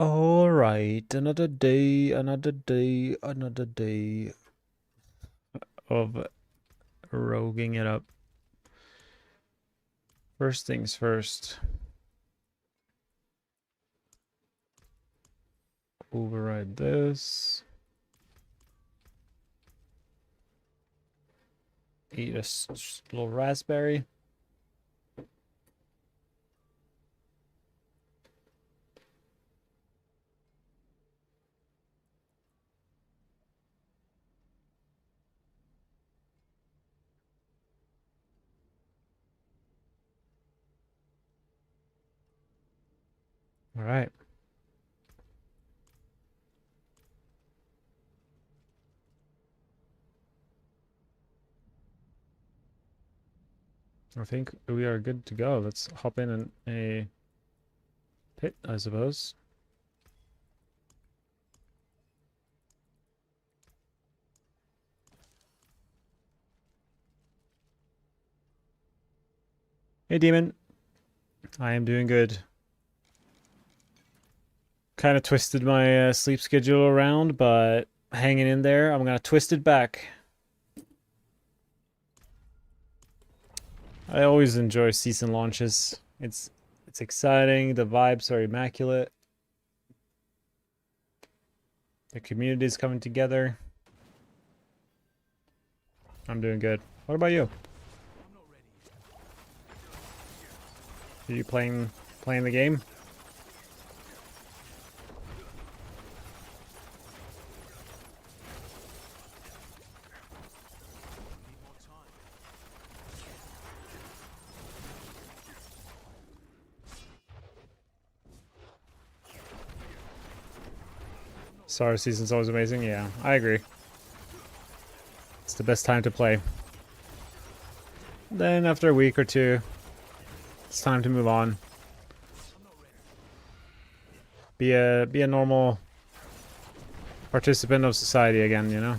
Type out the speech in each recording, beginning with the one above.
All right, another day, another day, another day of roguing it up. First things first. Override this. Eat a little raspberry. All right. I think we are good to go. Let's hop in a pit, I suppose. Hey, Demon. I am doing good. Kind of twisted my sleep schedule around, but hanging in there. I'm going to twist it back. I always enjoy season launches. It's exciting. The vibes are immaculate. The community is coming together. I'm doing good. What about you? Are you playing the game? Star season's always amazing. Yeah, I agree. It's the best time to play. Then after a week or two, it's time to move on. Be a normal participant of society again, you know?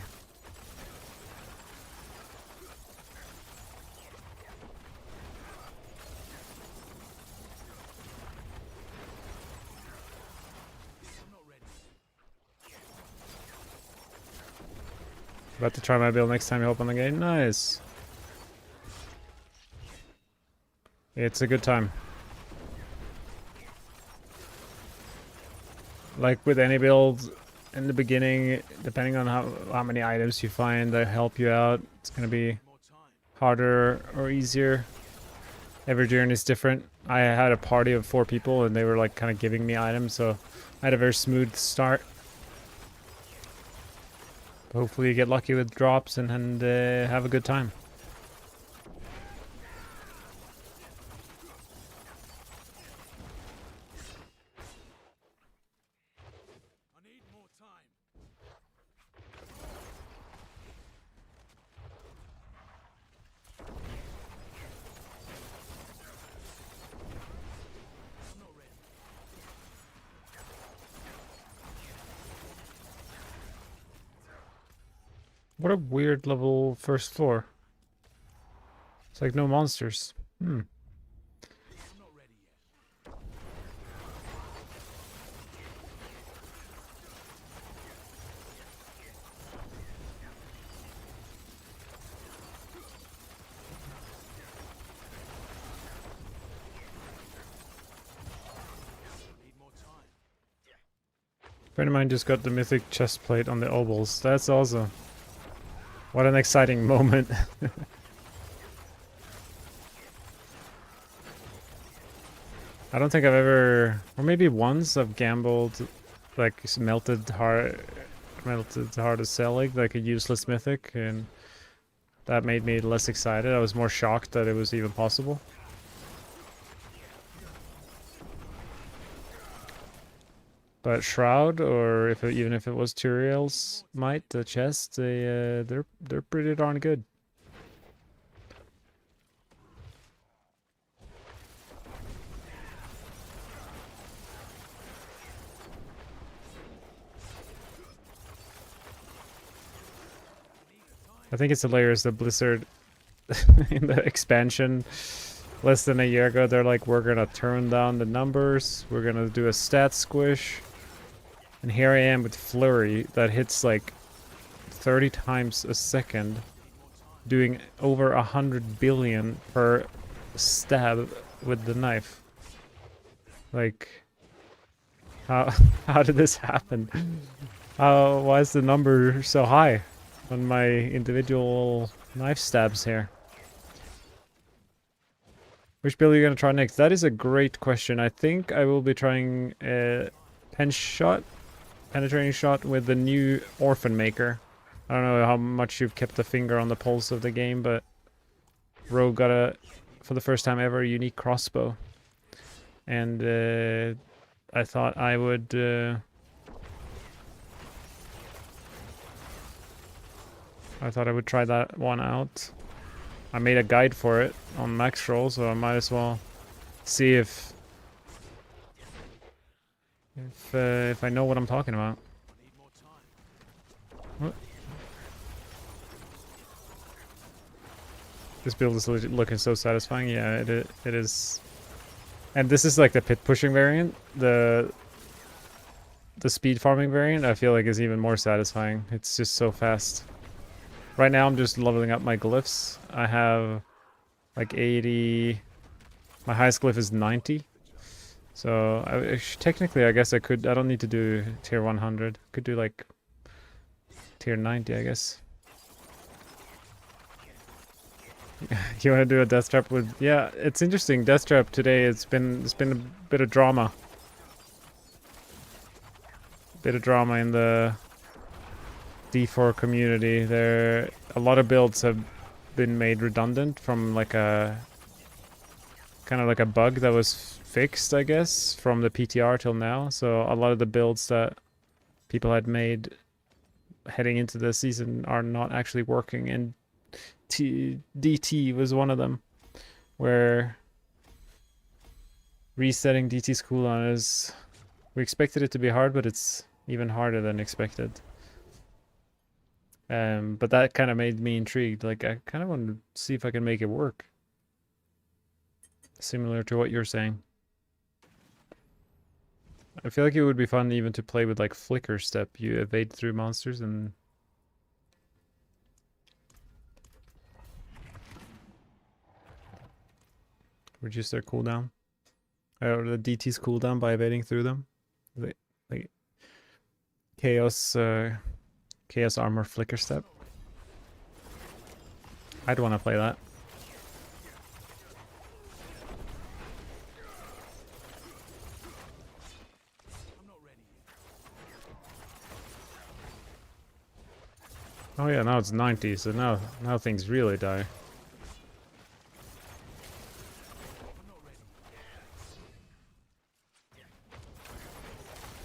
About to try my build next time you hop on the game. Nice. It's a good time. Like with any build in the beginning, depending on how many items you find that help you out, it's gonna be harder or easier. Every journey is different. I had a party of 4 people and they were like kind of giving me items, so I had a very smooth start. Hopefully you get lucky with drops and have a good time. What a weird level first floor. It's like no monsters. Hmm. A friend of mine just got the mythic chest plate on the obols. That's awesome. What an exciting moment. I don't think I've ever, or maybe once, I've gambled like melted heart of Selig, like a useless mythic, and that made me less excited. I was more shocked that it was even possible. But Shroud, or even if it was Turiel's Might, the chest, they're pretty darn good. I think it's hilarious that Blizzard in the expansion less than a year ago, they're like, we're gonna turn down the numbers, we're gonna do a stat squish, And here I am with Flurry that hits like 30 times a second, doing over 100 billion per stab with the knife. Like, how how did this happen? Why is the number so high on my individual knife stabs here? Which build are you gonna try next? That is a great question. I think I will be trying a penetrating shot with the new Orphan Maker. I don't know how much you've kept a finger on the pulse of the game, but Rogue got for the first time ever, a unique crossbow. And I thought I would try that one out. I made a guide for it on Max Roll, so I might as well see if I know what I'm talking about. What? This build is looking so satisfying. Yeah, it is. And this is like the pit pushing variant. The speed farming variant, I feel like, is even more satisfying. It's just so fast. Right now I'm just leveling up my glyphs. I have like 80. My highest glyph is 90. So technically I guess I don't need to do tier 100. Could do like tier 90, I guess. You want to do a death trap with... Yeah, it's interesting. Death trap today, it's been a bit of drama. Bit of drama in the D4 community. A lot of builds have been made redundant from like a kind of like a bug that was fixed, I guess, from the PTR till now. So a lot of the builds that people had made heading into the season are not actually working, and DT was one of them, where resetting DT's cooldown is... We expected it to be hard, but it's even harder than expected. But that kind of made me intrigued. Like, I kind of want to see if I can make it work. Similar to what you're saying. I feel like it would be fun even to play with like flicker step. You evade through monsters and... reduce their cooldown. Or the DT's cooldown by evading through them. Like chaos armor flicker step. I'd want to play that. Oh yeah, now it's 90, so now things really die.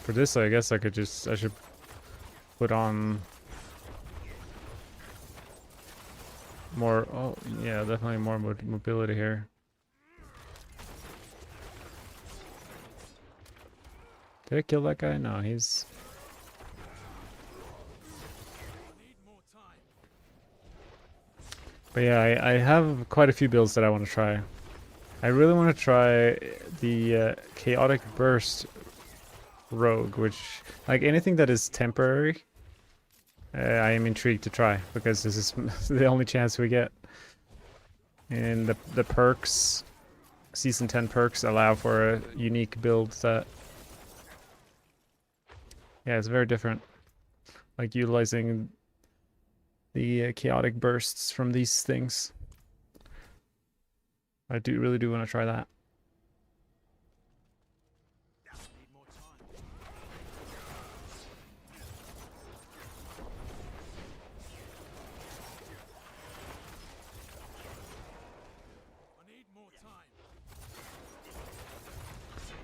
For this, I guess I should put on more... Oh, yeah, definitely more mobility here. Did I kill that guy? No, he's... But yeah, I have quite a few builds that I want to try. I really want to try the Chaotic Burst Rogue, which, like, anything that is temporary, I am intrigued to try, because this is the only chance we get. And the perks, Season 10 perks, allow for a unique build that... Yeah, it's very different. Like, utilizing the chaotic bursts from these things. I really do want to try that.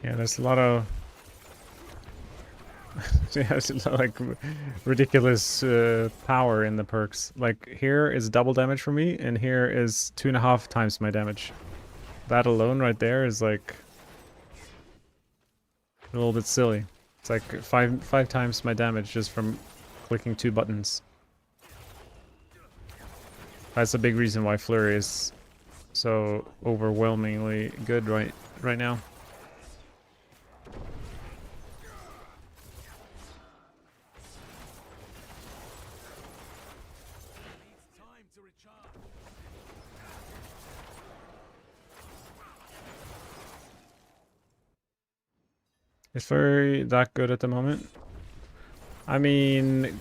Yeah, there's a lot of... yeah, there's a lot, like, ridiculous power in the perks. Like, here is double damage for me, and here is 2.5 times my damage. That alone right there is, like, a little bit silly. It's like five times my damage just from clicking 2 buttons. That's a big reason why Flurry is so overwhelmingly good right now. Is Flurry that good at the moment? I mean,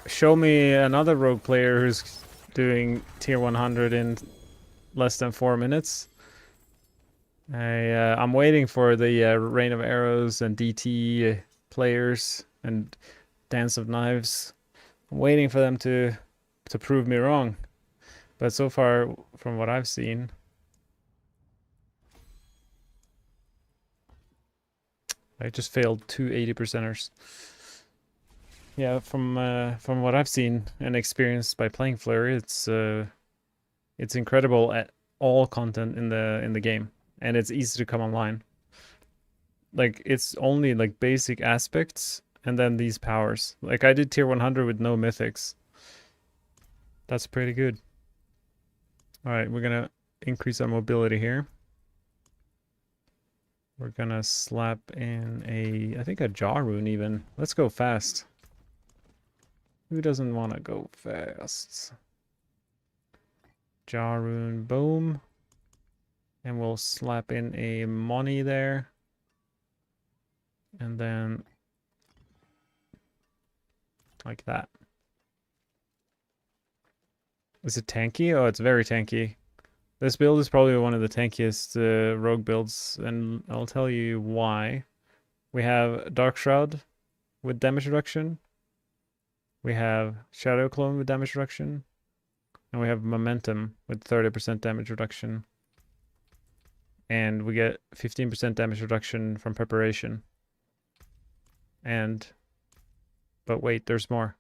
show me another rogue player who's doing tier 100 in less than 4 minutes. I'm waiting for the Rain of Arrows and DT players and Dance of Knives. I'm waiting for them to prove me wrong. But so far, from what I've seen, I just failed two 80%ers. Yeah, from what I've seen and experienced by playing Flurry, it's incredible at all content in the game, and it's easy to come online. Like, it's only like basic aspects and then these powers. Like, I did tier 100 with no mythics. That's pretty good. All right, we're gonna increase our mobility here. We're gonna slap in I think a jaw rune even. Let's go fast. Who doesn't want to go fast? Jaw rune, boom. And we'll slap in a money there. And then like that. Is it tanky? Oh, it's very tanky. This build is probably one of the tankiest rogue builds, and I'll tell you why. We have Dark Shroud with damage reduction. We have Shadow Clone with damage reduction. And we have Momentum with 30% damage reduction. And we get 15% damage reduction from Preparation. But wait, there's more.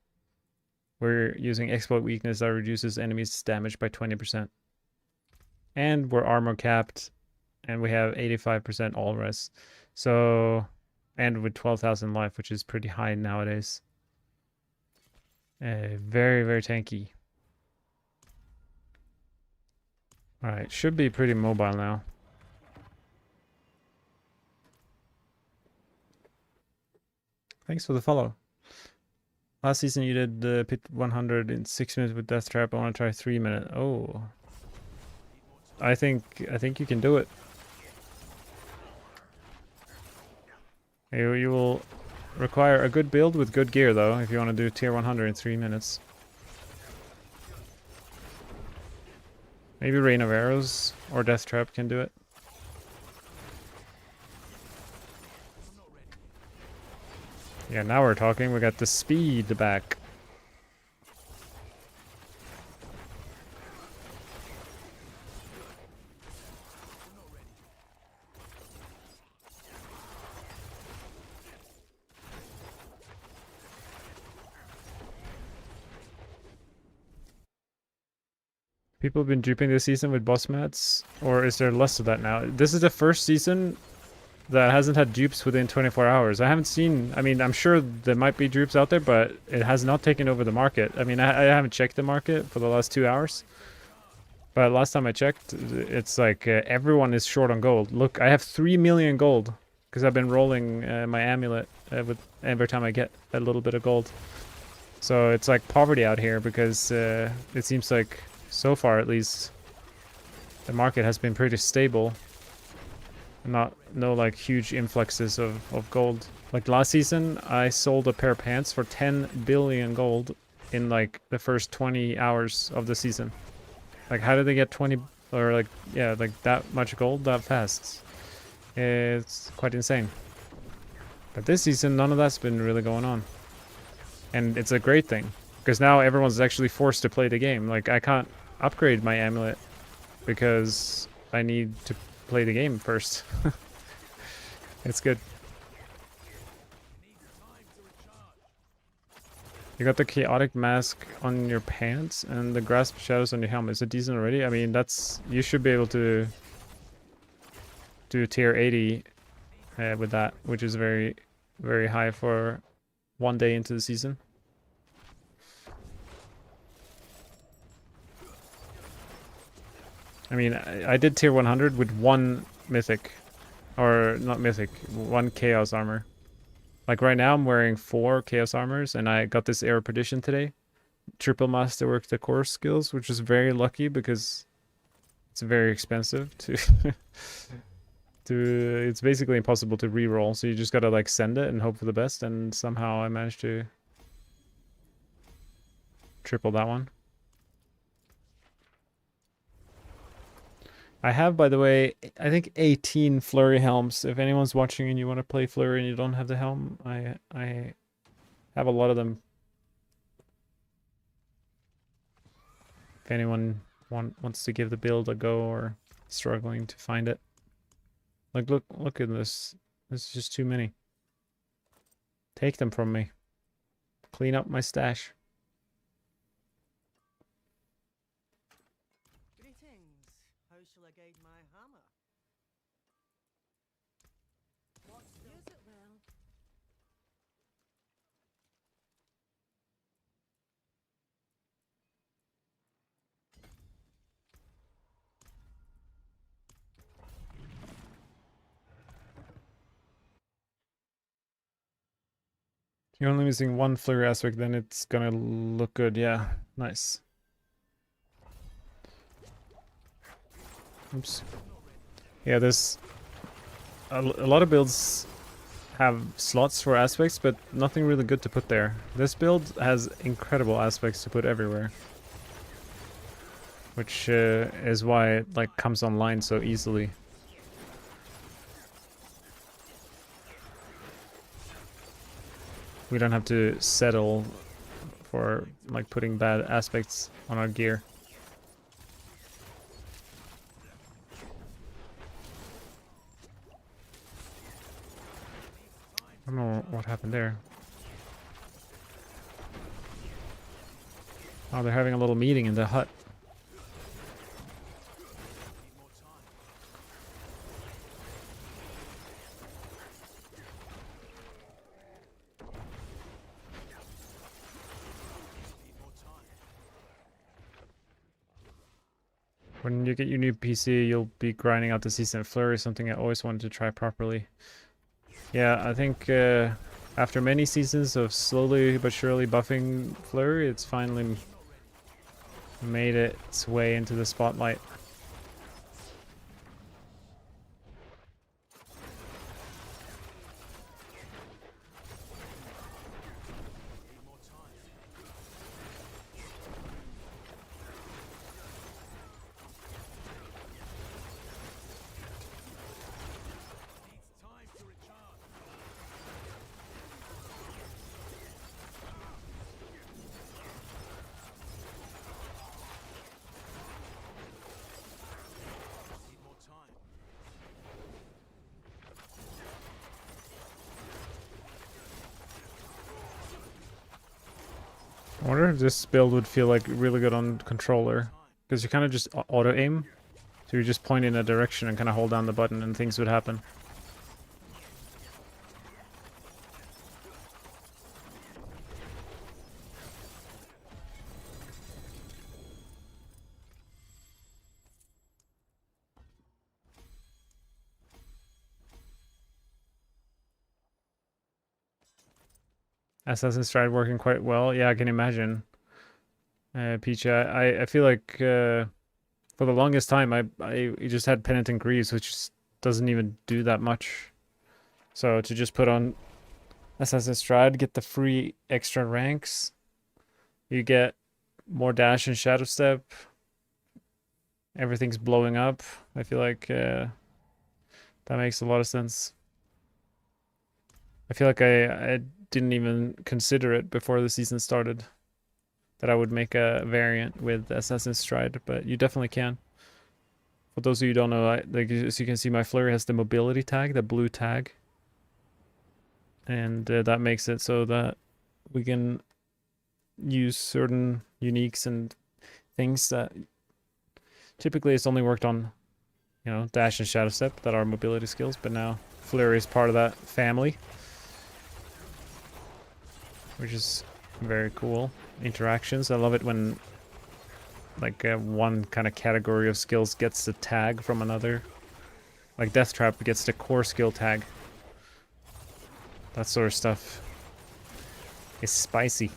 We're using Exploit Weakness that reduces enemies' damage by 20%. And we're armor capped. And we have 85% all res. So, and with 12,000 life, which is pretty high nowadays. Very, very tanky. Alright, should be pretty mobile now. Thanks for the follow. Last season you did the pit 100 in 6 minutes with Death Trap. I want to try 3 minutes. Oh. I think you can do it. You will require a good build with good gear though, if you want to do tier 100 in 3 minutes. Maybe Rain of Arrows or Death Trap can do it. Yeah, now we're talking. We got the speed back. People have been duping this season with boss mats, or is there less of that now? This is the first season that hasn't had dupes within 24 hours. I haven't seen, I mean, I'm sure there might be dupes out there, but it has not taken over the market. I mean, I haven't checked the market for the last 2 hours. But last time I checked, it's like everyone is short on gold. Look, I have 3 million gold because I've been rolling my amulet with every time I get a little bit of gold. So it's like poverty out here because it seems like, so far at least, the market has been pretty stable. No like huge influxes of gold. Like last season, I sold a pair of pants for 10 billion gold in like the first 20 hours of the season. Like, how did they get 20 or like, yeah, like that much gold that fast? It's quite insane. But this season, none of that's been really going on. And it's a great thing, because now everyone's actually forced to play the game. Like, I can't upgrade my amulet because I need to play the game first. It's good. You got the chaotic mask on your pants and the grasp shadows on your helmet. Is it decent already? I mean, that's, you should be able to do tier 80 with that, which is very, very high for 1 day into the season. I mean, I did tier 100 with 1 mythic, or not mythic, 1 chaos armor. Like right now I'm wearing 4 chaos armors, and I got this Air of Perdition today. Triple Masterwork the core skills, which is very lucky because it's very expensive to It's basically impossible to re-roll, so you just gotta like send it and hope for the best, and somehow I managed to triple that one. I have, by the way, I think 18 Flurry helms. If anyone's watching and you want to play Flurry and you don't have the helm, I have a lot of them. If anyone wants to give the build a go or struggling to find it. Like, look at this. This is just too many. Take them from me. Clean up my stash. Greetings. How shall I guide my hammer? Use it well. You're only missing one Flurry aspect, then it's gonna look good. Yeah, nice. Oops. Yeah, there's a lot of builds have slots for aspects, but nothing really good to put there. This build has incredible aspects to put everywhere, which is why it like comes online so easily. We don't have to settle for like putting bad aspects on our gear. I don't know what happened there. Oh, they're having a little meeting in the hut. When you get your new PC, you'll be grinding out the season of Flurry, something I always wanted to try properly. Yeah, I think after many seasons of slowly but surely buffing Flurry, it's finally made its way into the spotlight. I wonder if this build would feel like really good on controller, because you kind of just auto aim, so you just point in a direction and kind of hold down the button and things would happen. Assassin's Stride working quite well. Yeah, I can imagine. Peach, I feel like for the longest time I just had Penitent Greaves, which just doesn't even do that much. So to just put on Assassin's Stride, get the free extra ranks, you get more dash and shadow step. Everything's blowing up. I feel like that makes a lot of sense. I feel like I didn't even consider it before the season started, that I would make a variant with Assassin's Stride, but you definitely can. For those of you who don't know, like as you can see, my Flurry has the mobility tag, the blue tag, and that makes it so that we can use certain uniques and things that typically it's only worked on, you know, dash and shadow step that are mobility skills, but now Flurry is part of that family, which is very cool. Interactions, I love it when like one kind of category of skills gets the tag from another. Like Death Trap gets the core skill tag. That sort of stuff is spicy.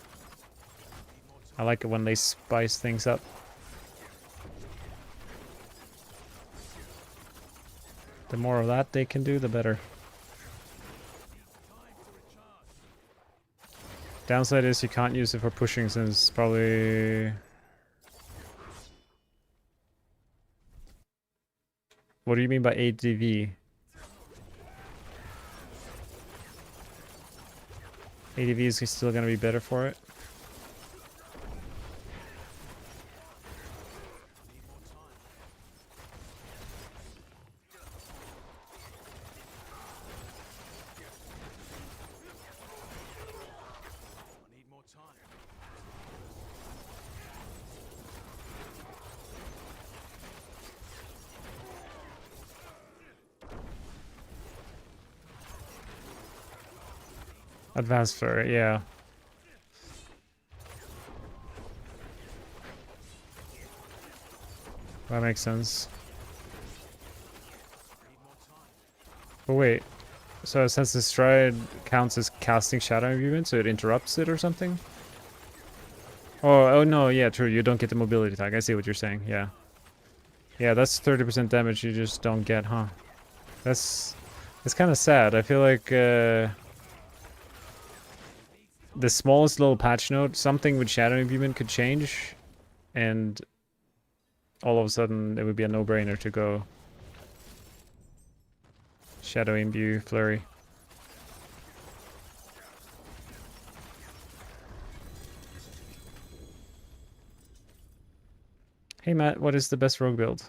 I like it when they spice things up. The more of that they can do, the better. Downside is you can't use it for pushing since probably... What do you mean by ADV? ADV is still gonna be better for it. Advanced Flurry, yeah. That makes sense. But wait, so since the stride counts as casting shadow movement, so it interrupts it or something? Oh no, yeah, true. You don't get the mobility tag. I see what you're saying. Yeah, yeah, that's 30% damage you just don't get, huh? That's kind of sad. I feel like the smallest little patch note, something with shadow imbuement could change, and all of a sudden it would be a no-brainer to go shadow imbue Flurry. Hey Matt, what is the best rogue build?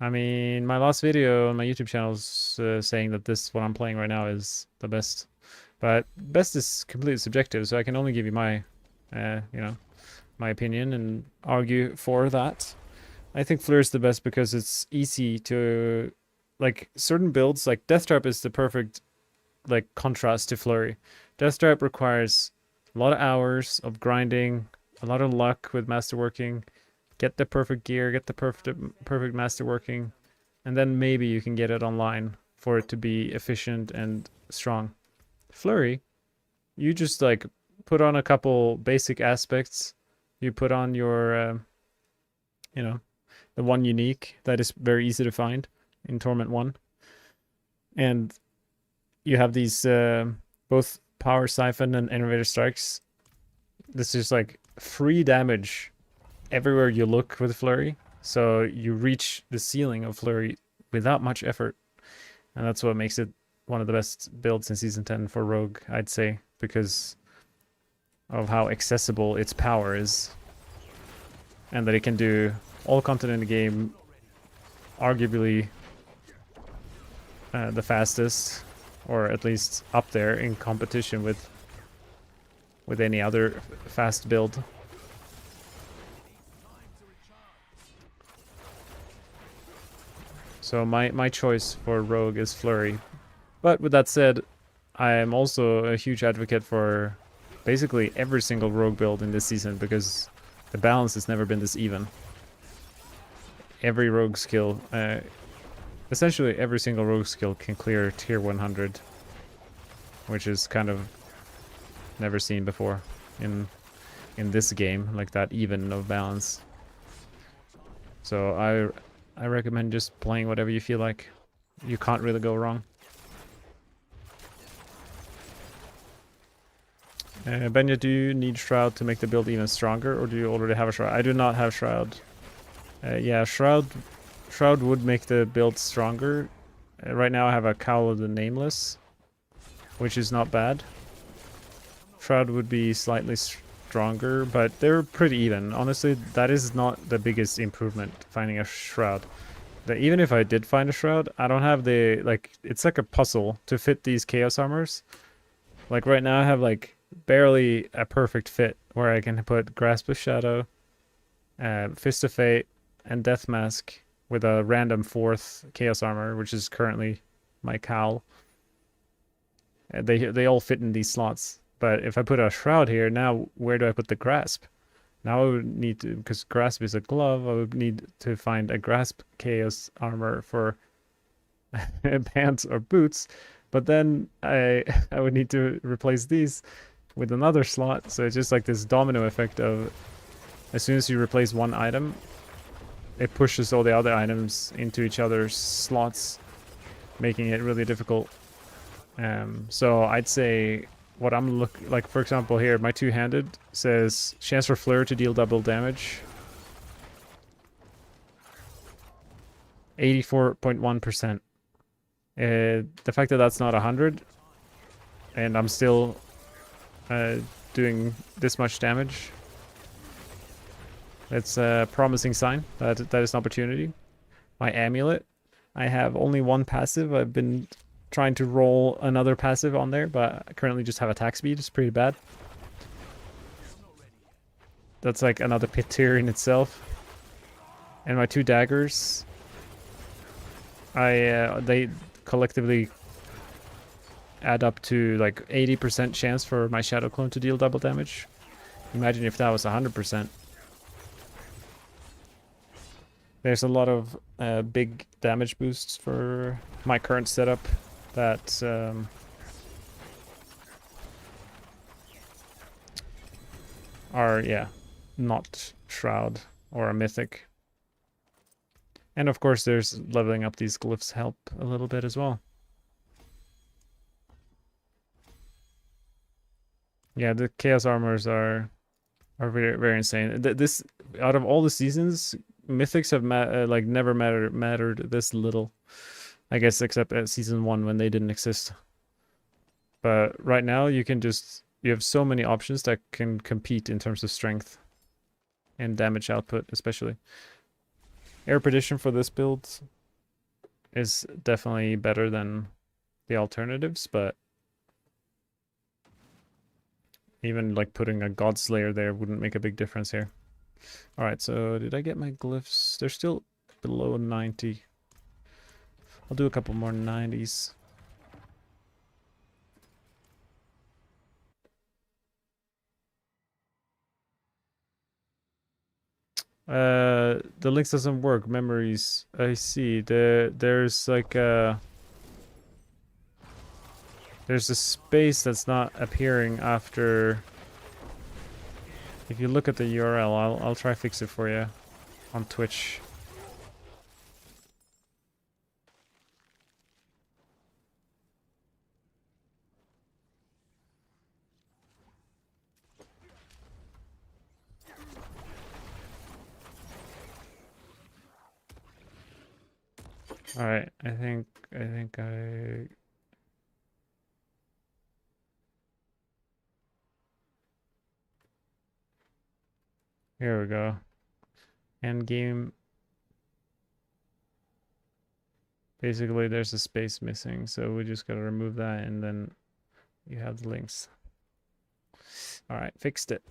I mean, my last video on my YouTube channel is saying that this, what I'm playing right now, is the best. But best is completely subjective, so I can only give you my, you know, my opinion and argue for that. I think Flurry is the best because it's easy to, like, certain builds, like Death Trap is the perfect, like, contrast to Flurry. Death Trap requires a lot of hours of grinding, a lot of luck with Masterworking, get the perfect gear, get the perfect Masterworking, and then maybe you can get it online for it to be efficient and strong. Flurry, you just like put on a couple basic aspects. You put on your, you know, the one unique that is very easy to find in Torment 1. And you have these both Power Siphon and Innovator Strikes. This is like free damage everywhere you look with Flurry. So you reach the ceiling of Flurry without much effort. And that's what makes it one of the best builds in Season 10 for Rogue, I'd say, because of how accessible its power is. And that it can do all content in the game, arguably the fastest, or at least up there in competition with any other fast build. So my choice for Rogue is Flurry. But with that said, I am also a huge advocate for basically every single Rogue build in this season because the balance has never been this even. Every Rogue skill, essentially every single Rogue skill can clear tier 100, which is kind of never seen before in this game, like that even of balance. So I recommend just playing whatever you feel like. You can't really go wrong. Benya, do you need Shroud to make the build even stronger, or do you already have a Shroud? I do not have Shroud. Yeah, Shroud would make the build stronger. Right now I have a Cowl of the Nameless, which is not bad. Shroud would be slightly stronger, but they're pretty even. Honestly, that is not the biggest improvement, finding a Shroud. Even if I did find a Shroud, I don't have the, like, it's like a puzzle to fit these Chaos Armors. Like right now I have like barely a perfect fit where I can put Grasp of Shadow, Fist of Fate, and Death Mask with a random 4th Chaos Armor, which is currently my Cowl. They all fit in these slots. But if I put a Shroud here, now where do I put the Grasp? Now I would need to, because Grasp is a glove, I would need to find a Grasp Chaos Armor for pants or boots. But then I would need to replace these with another slot. So it's just like this domino effect of as soon as you replace one item, it pushes all the other items into each other's slots, making it really difficult. So I'd say what I'm like, for example, here, my two-handed says chance for Flurry to deal double damage. 84.1%. The fact that that's not 100, and I'm still doing this much damage, it's a promising sign that that is an opportunity. My amulet, I have only one passive. I've been trying to roll another passive on there, but I currently just have attack speed. It's pretty bad. That's like another pit tier in itself. And my two daggers, they collectively add up to like 80% chance for my shadow clone to deal double damage. Imagine if that was 100%. There's a lot of big damage boosts for my current setup that are, yeah, not Shroud or a Mythic. And of course there's leveling up these glyphs help a little bit as well. Yeah, the Chaos Armors are very, very insane. This, out of all the seasons, Mythics have like never mattered this little. I guess except at season 1 when they didn't exist. But right now you have so many options that can compete in terms of strength and damage output, especially. Air Perdition for this build is definitely better than the alternatives, but even like putting a Godslayer there wouldn't make a big difference here. Alright, so did I get my glyphs? They're still below 90. I'll do a couple more 90s. The links doesn't work. Memories. I see. There's like there's a space that's not appearing after. If you look at the URL, I'll try fix it for you on Twitch. All right, I think I. Here we go. Endgame. Basically, there's a space missing, so we just gotta remove that, and then you have the links. All right, fixed it.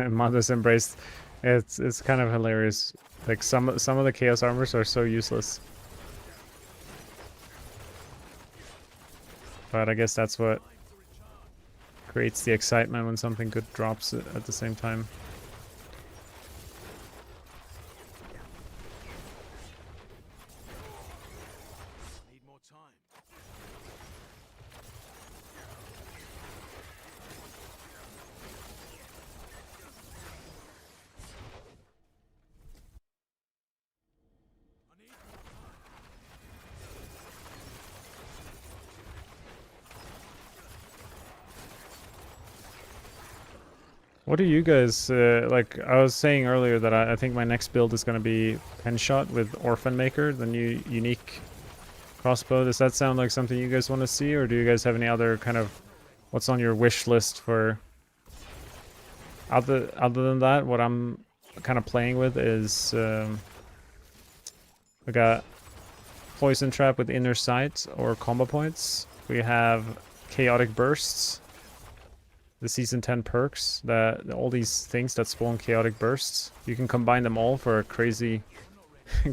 Mondo's embraced. It's kind of hilarious. Like some of the chaos armors are so useless. But I guess that's what creates the excitement when something good drops at the same time. What do you guys, like, I was saying earlier that I think my next build is going to be Pen Shot with Orphan Maker, the new unique crossbow. Does that sound like something you guys want to see, or do you guys have any other kind of, what's on your wish list for, other than that, what I'm kind of playing with is, we got Poison Trap with Inner Sight or combo points. We have Chaotic Bursts. The season 10 perks, all these things that spawn chaotic bursts, you can combine them all for a crazy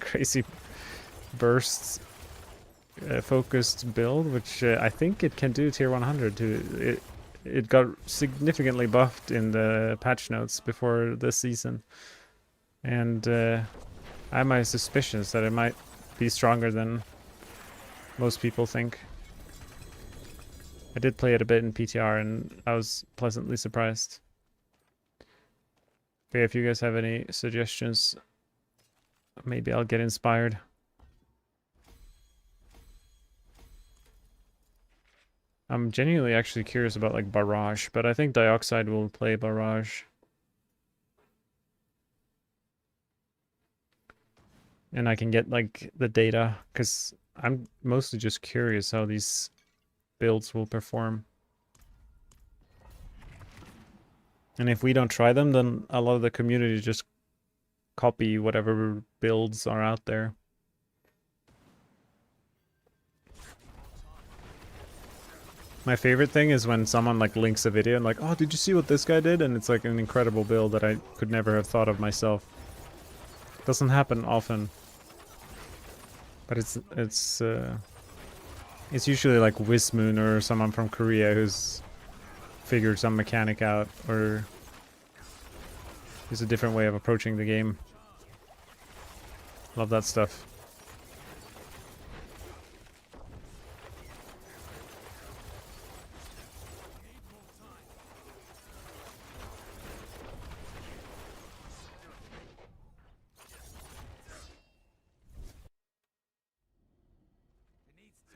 crazy bursts focused build, which I think it can do tier 100 too. It got significantly buffed in the patch notes before this season, and I have my suspicions that it might be stronger than most people think. I did play it a bit in PTR and I was pleasantly surprised. But yeah, if you guys have any suggestions, maybe I'll get inspired. I'm genuinely actually curious about like Barrage, but I think Dioxide will play Barrage. And I can get like the data, because I'm mostly just curious how these builds will perform. And if we don't try them, then a lot of the community just copy whatever builds are out there. My favorite thing is when someone like links a video and like, oh, did you see what this guy did? And it's like an incredible build that I could never have thought of myself. Doesn't happen often. But it's usually like Wismoon or someone from Korea who's figured some mechanic out, or there's a different way of approaching the game. Love that stuff.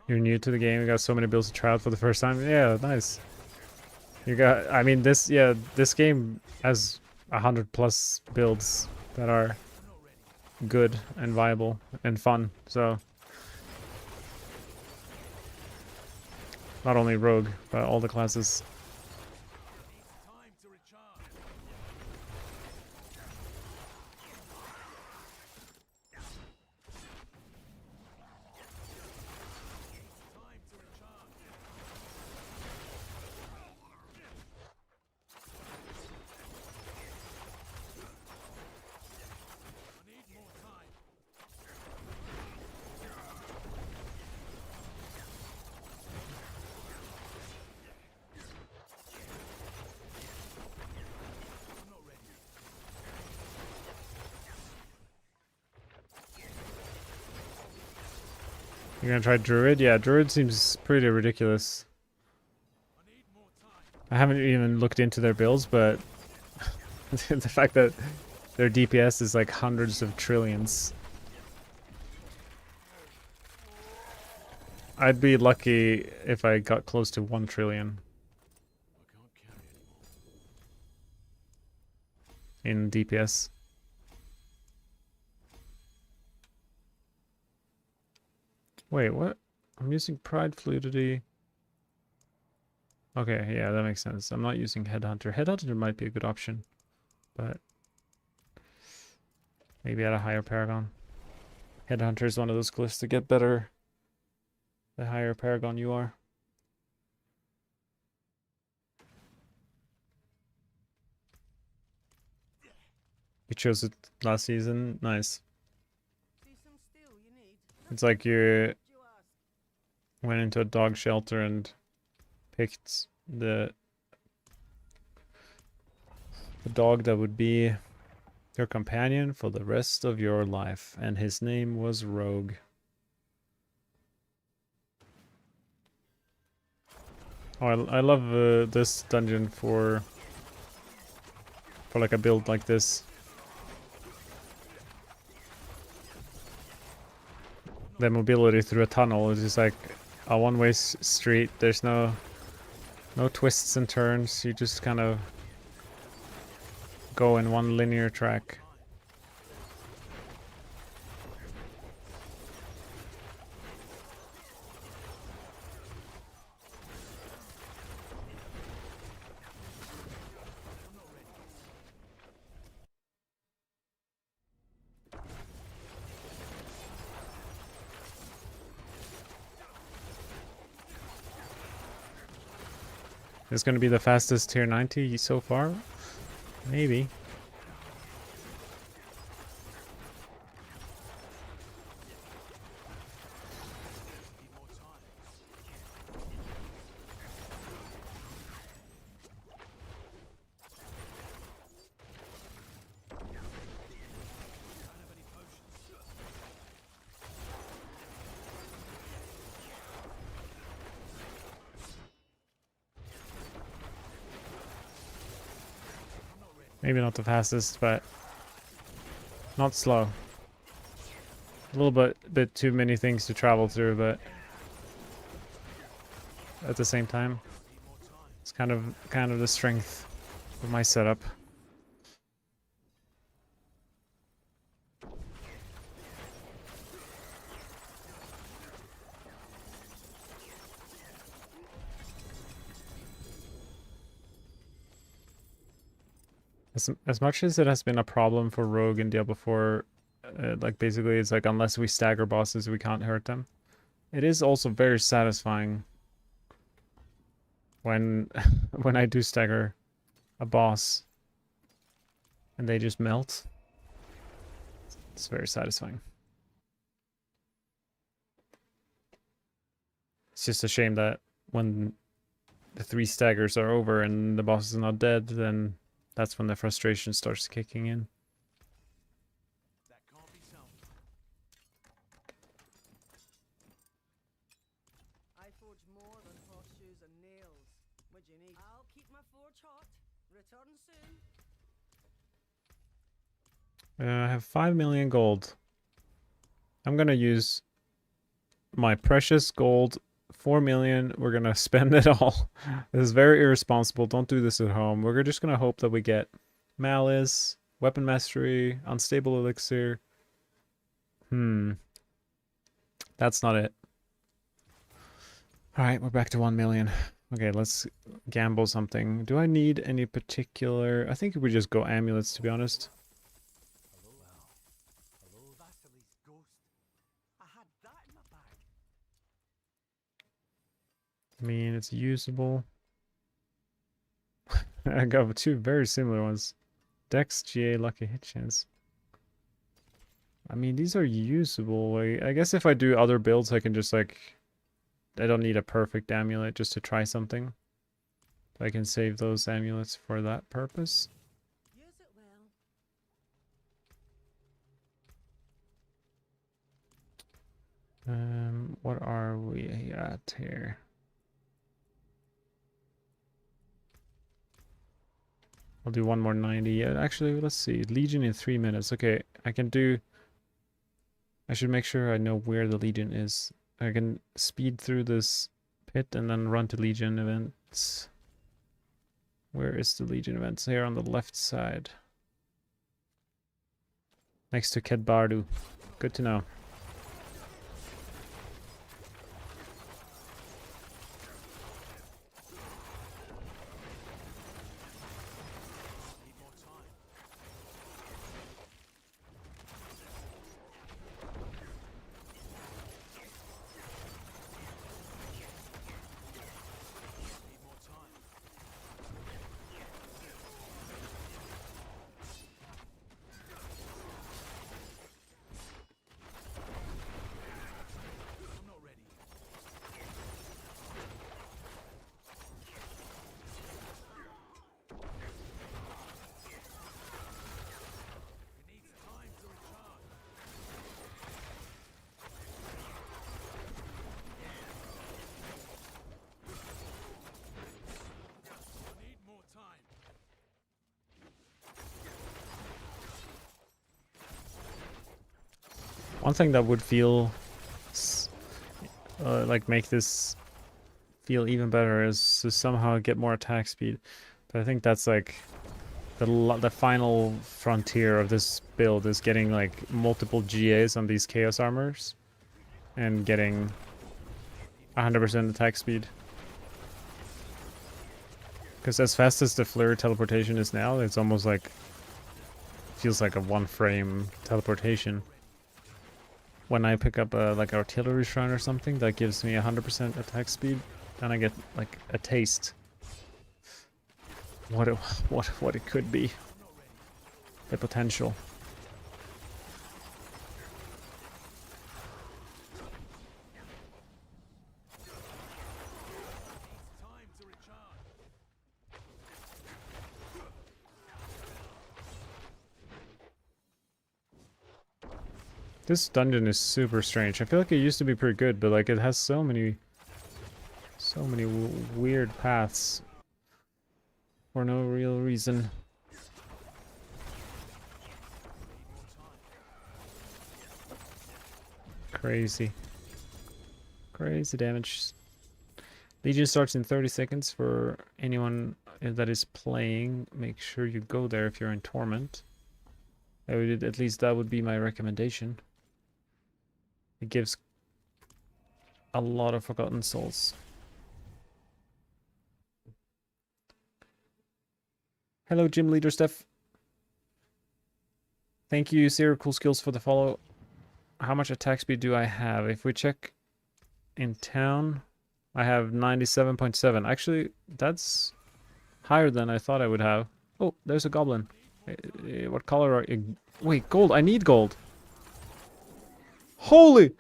You're new to the game, you got so many builds to try out for the first time. Yeah, nice. You got, I mean, this game has 100+ builds that are good and viable and fun, so not only Rogue, but all the classes. You're gonna try Druid? Yeah, Druid seems pretty ridiculous. I haven't even looked into their builds, but the fact that their DPS is like hundreds of trillions. I'd be lucky if I got close to 1 trillion in DPS. Wait, what? I'm using Pride Fluidity. Okay, yeah, that makes sense. I'm not using Headhunter. Headhunter might be a good option, but maybe at a higher Paragon. Headhunter is one of those glyphs to get better the higher Paragon you are. You chose it last season? Nice. It's like you went into a dog shelter and picked the dog that would be your companion for the rest of your life, and his name was Rogue. Oh, I love this dungeon for like a build like this. The mobility through a tunnel is just like a one-way street. There's no twists and turns. You just kind of go in one linear track. It's going to be the fastest tier 90 so far? Maybe. Maybe not the fastest, but not slow. A little bit too many things to travel through, but at the same time, it's kind of the strength of my setup. As much as it has been a problem for Rogue in Diablo 4, like basically it's like unless we stagger bosses, we can't hurt them. It is also very satisfying when when I do stagger a boss and they just melt. It's very satisfying. It's just a shame that when the 3 staggers are over and the boss is not dead, then that's when the frustration starts kicking in. That can't be so. I forge more than horseshoes and nails. What do you need? I'll keep my forge hot. Return soon. I have 5 million gold. I'm gonna use my precious gold. 4 million. We're gonna spend it all. This is very irresponsible. Don't do this at home. We're just gonna hope that we get Malice, Weapon Mastery, Unstable Elixir. That's not it. Alright, we're back to 1 million. Okay, let's gamble something. Do I need any particular... I think we just go amulets, to be honest. Hello, Vasily's ghost. I had that in my bag. I mean, it's usable. I got 2 very similar ones. Dex, GA, Lucky Hit Chance. I mean, these are usable. I guess if I do other builds, I can just like... I don't need a perfect amulet just to try something. I can save those amulets for that purpose. Use it well. What are we at here? I'll do one more 90. Actually, let's see. Legion in 3 minutes. Okay, I can do... I should make sure I know where the Legion is. I can speed through this pit and then run to Legion events. Where is the Legion events? Here on the left side. Next to Kedbardu. Good to know. One thing that would feel like make this feel even better is to somehow get more attack speed. But I think that's like the final frontier of this build is getting like multiple GAs on these Chaos Armors and getting 100% attack speed. Because as fast as the Flurry teleportation is now, it's almost like feels like a 1-frame teleportation. When I pick up a like artillery shrine or something that gives me 100% attack speed, then I get like a taste what it could be, the potential. This dungeon is super strange. I feel like it used to be pretty good, but like it has so many weird paths for no real reason. Crazy. Crazy damage. Legion starts in 30 seconds for anyone that is playing. Make sure you go there if you're in Torment. At least that would be my recommendation. It gives a lot of Forgotten Souls. Hello, Gym Leader Steph. Thank you, Zero Cool Skills, for the follow. How much attack speed do I have? If we check in town, I have 97.7. Actually, that's higher than I thought I would have. Oh, there's a goblin. What color are you? Wait, gold. I need gold. Holy!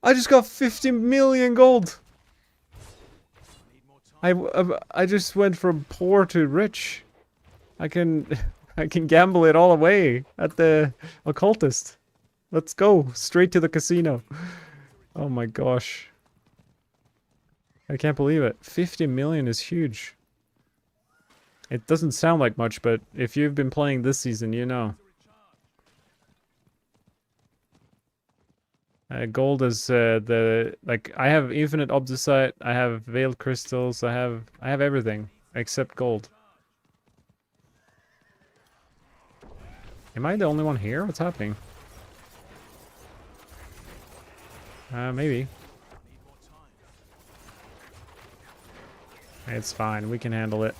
I just got 50 million gold. I just went from poor to rich. I can gamble it all away at the occultist. Let's go straight to the casino. Oh my gosh. I can't believe it. 50 million is huge. It doesn't sound like much, but if you've been playing this season, you know. Gold is I have infinite obdusite, I have veiled crystals, I have everything except gold. Am I the only one here? What's happening? Maybe. It's fine, we can handle it.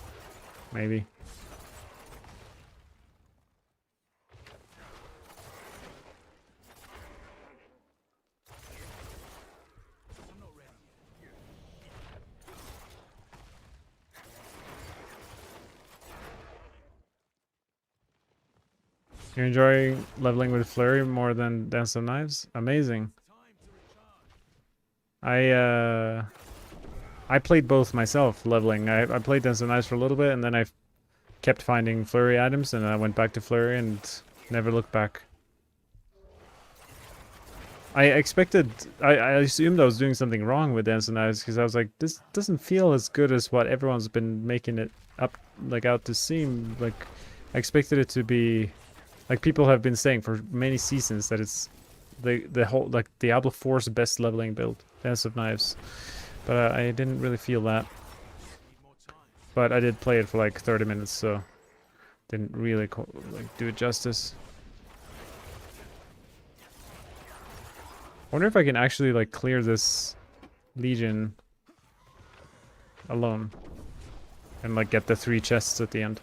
Maybe. You're enjoying leveling with Flurry more than Dance of Knives? Amazing. I played both myself, leveling. I played Dance of Knives for a little bit, and then I kept finding Flurry items, and I went back to Flurry and never looked back. I assumed I was doing something wrong with Dance of Knives, because I was like, this doesn't feel as good as what everyone's been making it up, like, out to seem. Like, I expected it to be... Like, people have been saying for many seasons that it's the whole, like, Diablo 4's best leveling build, Dance of Knives. But I didn't really feel that. But I did play it for like 30 minutes, so didn't really like do it justice. Wonder if I can actually like clear this Legion alone and like get the 3 chests at the end.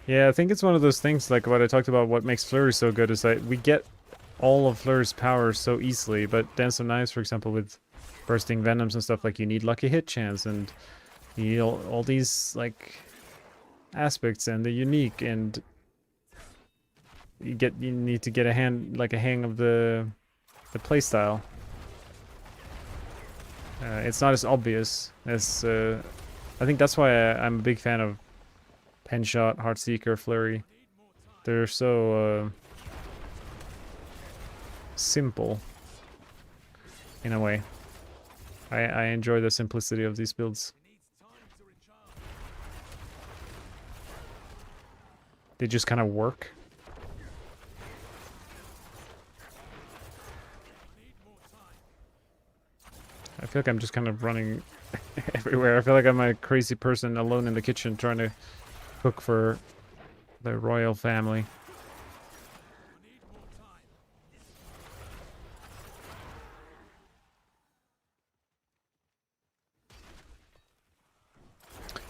Yeah, I think it's one of those things, like what I talked about, what makes Flurry so good is that we get all of Flurry's power so easily, but Dance of Knives, for example, with bursting venoms and stuff, like you need lucky hit chance, and you need all these, like, aspects, and they're unique, and you need to get a hang of the playstyle. It's not as obvious as, I think that's why I'm a big fan of Penshot, Heartseeker, Flurry. They're so simple in a way. I enjoy the simplicity of these builds. They just kind of work. I feel like I'm just kind of running everywhere. I feel like I'm a crazy person alone in the kitchen trying to cook for the royal family.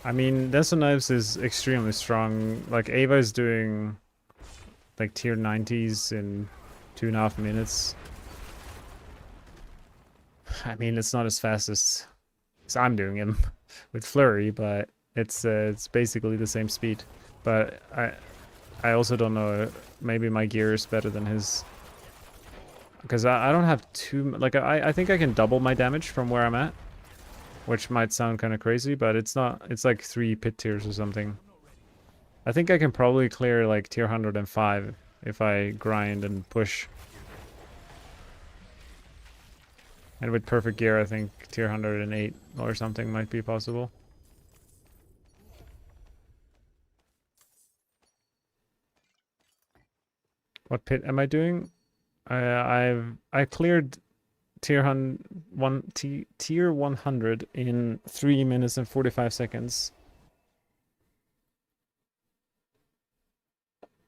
I mean, Dance of Knives is extremely strong. Like, Ava is doing like tier 90s in 2.5 minutes. I mean, it's not as fast as I'm doing him with Flurry, but it's basically the same speed. But I also don't know, maybe my gear is better than his. Because I don't have too... Like, I think I can double my damage from where I'm at. Which might sound kind of crazy, but it's not. It's like 3 pit tiers or something. I think I can probably clear like tier 105 if I grind and push. And with perfect gear, I think tier 108 or something might be possible. What pit am I doing? I cleared tier 100 in 3 minutes and 45 seconds.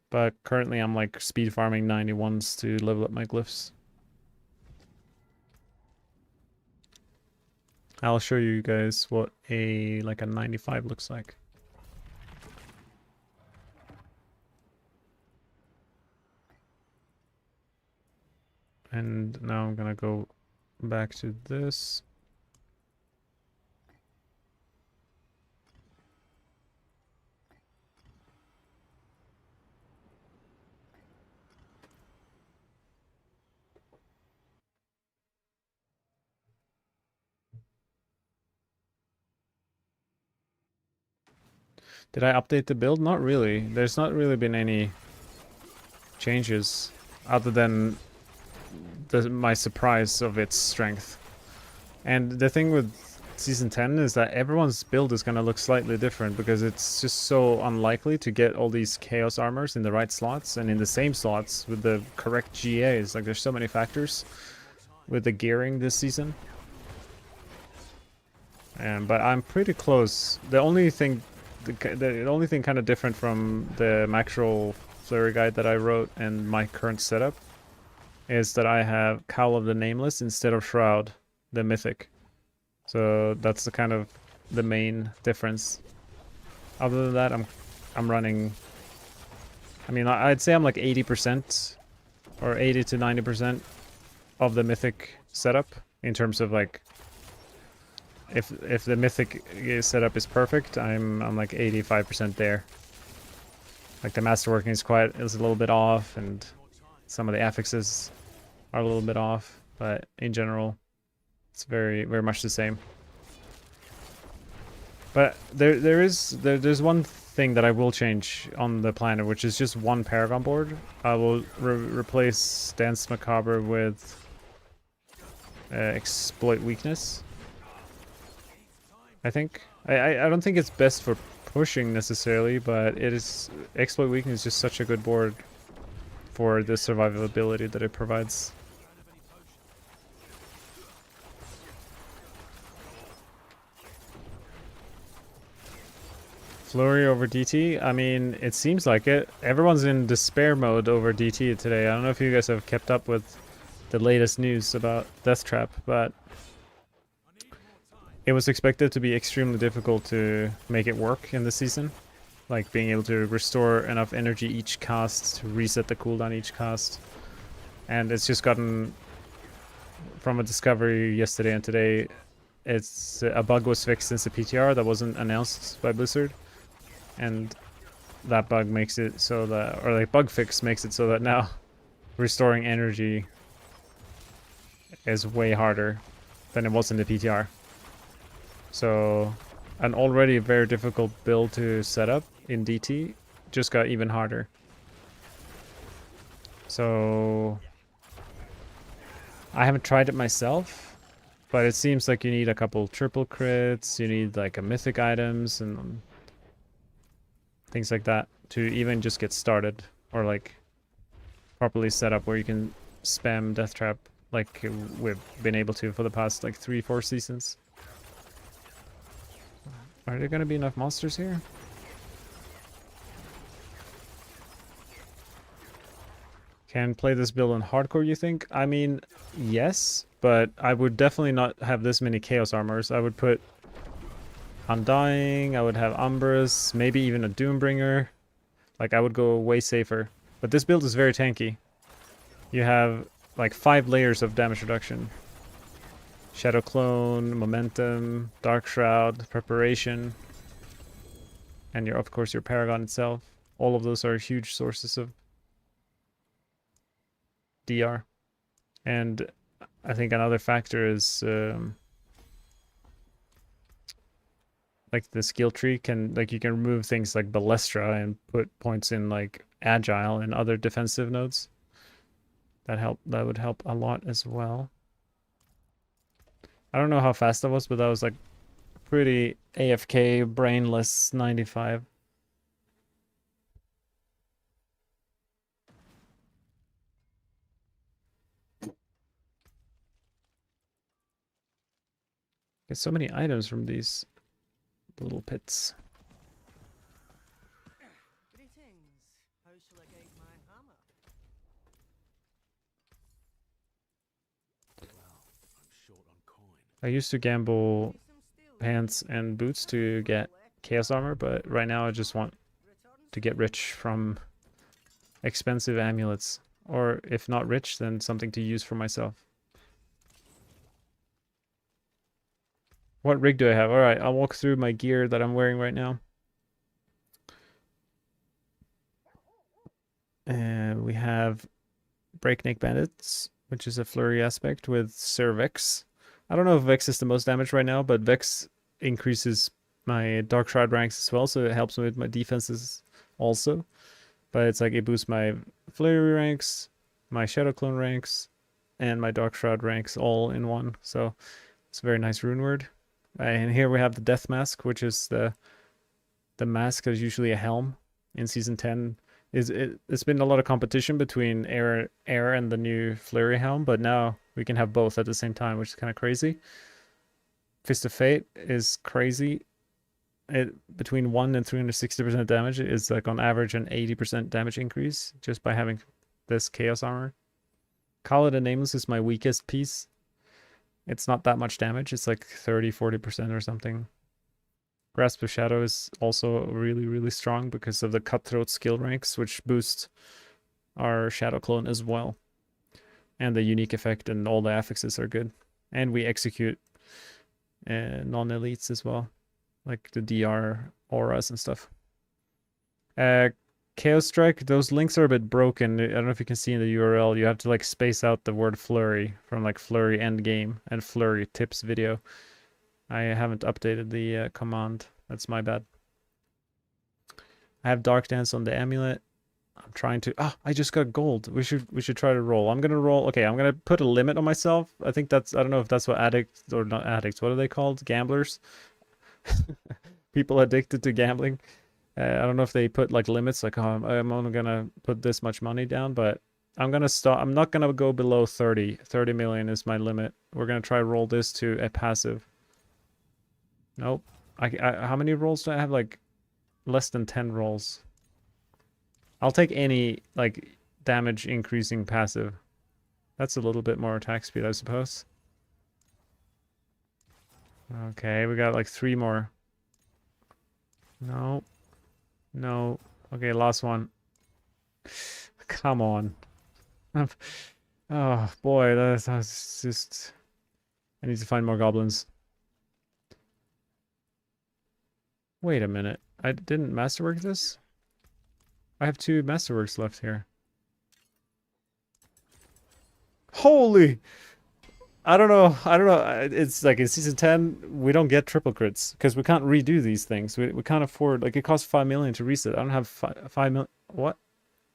But currently I'm like speed farming 91s to level up my glyphs. I'll show you guys what a 95 looks like. And now I'm gonna go back to this. Did I update the build? Not really. There's not really been any changes other than my surprise of its strength. And the thing with Season 10 is that everyone's build is going to look slightly different because it's just so unlikely to get all these Chaos Armors in the right slots and in the same slots with the correct GAs. Like, there's so many factors with the gearing this season. But I'm pretty close. The only thing kind of different from the Macro Flurry guide that I wrote and my current setup is that I have Cowl of the Nameless instead of Shroud, the Mythic. So that's the main difference. Other than that, I'm running. I mean, I'd say I'm like 80% or 80 to 90% of the Mythic setup in terms of like. If the Mythic setup is perfect, I'm like 85% there. Like the Masterworking is a little bit off, and some of the affixes are a little bit off, but in general, it's very much the same. But there's one thing that I will change on the planet, which is just one Paragon board. I will replace Dance Macabre with Exploit Weakness. I think. I don't think it's best for pushing necessarily, but it is. Exploit Weakness is just such a good board for the survivability that it provides. Flurry over DT? I mean, it seems like it. Everyone's in despair mode over DT today. I don't know if you guys have kept up with the latest news about Death Trap, but it was expected to be extremely difficult to make it work in the season. Like being able to restore enough energy each cast to reset the cooldown each cast. And it's just gotten, from a discovery yesterday and today, it's a bug was fixed since the PTR that wasn't announced by Blizzard. And that bug makes it so that, or like bug fix makes it so that now restoring energy is way harder than it was in the PTR. So an already very difficult build to set up in DT just got even harder. So I haven't tried it myself, but it seems like you need a couple triple crits, you need like a mythic items and things like that to even just get started, or like properly set up where you can spam Death Trap like we've been able to for the past like 3-4 seasons. Are there gonna be enough monsters here? Can play this build on hardcore, you think? I mean, yes, but I would definitely not have this many Chaos Armors. I would put Undying, I would have Umbrus, maybe even a Doombringer. Like, I would go way safer. But this build is very tanky. You have like 5 layers of damage reduction. Shadow Clone, Momentum, Dark Shroud, Preparation. And of course your Paragon itself. All of those are huge sources of DR. And I think another factor is like the skill tree can, like, you can remove things like Balestra and put points in like Agile and other defensive nodes. That would help a lot as well. I don't know how fast that was, but that was like pretty AFK brainless 95. Get so many items from these little pits. Greetings. How shall I guide my hammer? Well, I'm short on coin. I used to gamble See some steel pants and boots to get chaos armor, but right now I just want return to get rich from expensive amulets. Or if not rich, then something to use for myself. What rig do I have? Alright, I'll walk through my gear that I'm wearing right now. We have Breakneck Bandits, which is a flurry aspect with Sir Vex. I don't know if Vex is the most damage right now, but Vex increases my Dark Shroud ranks as well, so it helps me with my defenses also. But it's like it boosts my Flurry ranks, my Shadow Clone ranks, and my Dark Shroud ranks all in one. So it's a very nice rune word. And here we have the Death Mask, which is the mask is usually a helm in Season 10. It's been a lot of competition between Air and the new Flurry helm, but now we can have both at the same time, which is kind of crazy. Fist of Fate is crazy. Between 1 and 360% damage is like on average an 80% damage increase just by having this Chaos Armor. Call It a Nameless is my weakest piece. It's not that much damage. It's like 30-40% or something. Grasp of Shadow is also really, really strong because of the Cutthroat skill ranks, which boost our Shadow Clone as well. And the unique effect and all the affixes are good. And we execute non-elites as well, like the DR auras and stuff. Chaos Strike, those links are a bit broken. I don't know if you can see in the URL. You have to like space out the word Flurry from like Flurry Endgame and Flurry Tips video. I haven't updated the command. That's my bad. I have Dark Dance on the amulet. I'm trying to... Ah, I just got gold. We should try to roll. I'm gonna roll... Okay, I'm gonna put a limit on myself. I think that's... I don't know if that's what addicts... Or not addicts. What are they called? Gamblers? People addicted to gambling. I don't know if they put like limits. Like, oh, I'm only gonna put this much money down. But I'm gonna stop... I'm not gonna go below 30. 30 million is my limit. We're gonna try roll this to a passive. Nope. How many rolls do I have? Like, less than 10 rolls. I'll take any, like, damage increasing passive. That's a little bit more attack speed, I suppose. Okay, we got like 3 more. No. No. Okay, last one. Come on. Oh, boy, that's just... I need to find more goblins. Wait a minute. I didn't masterwork this? I have 2 masterworks left here. Holy! I don't know. It's like in Season 10, we don't get triple crits because we can't redo these things. We can't afford... Like, it costs 5 million to reset. I don't have 5 million... What?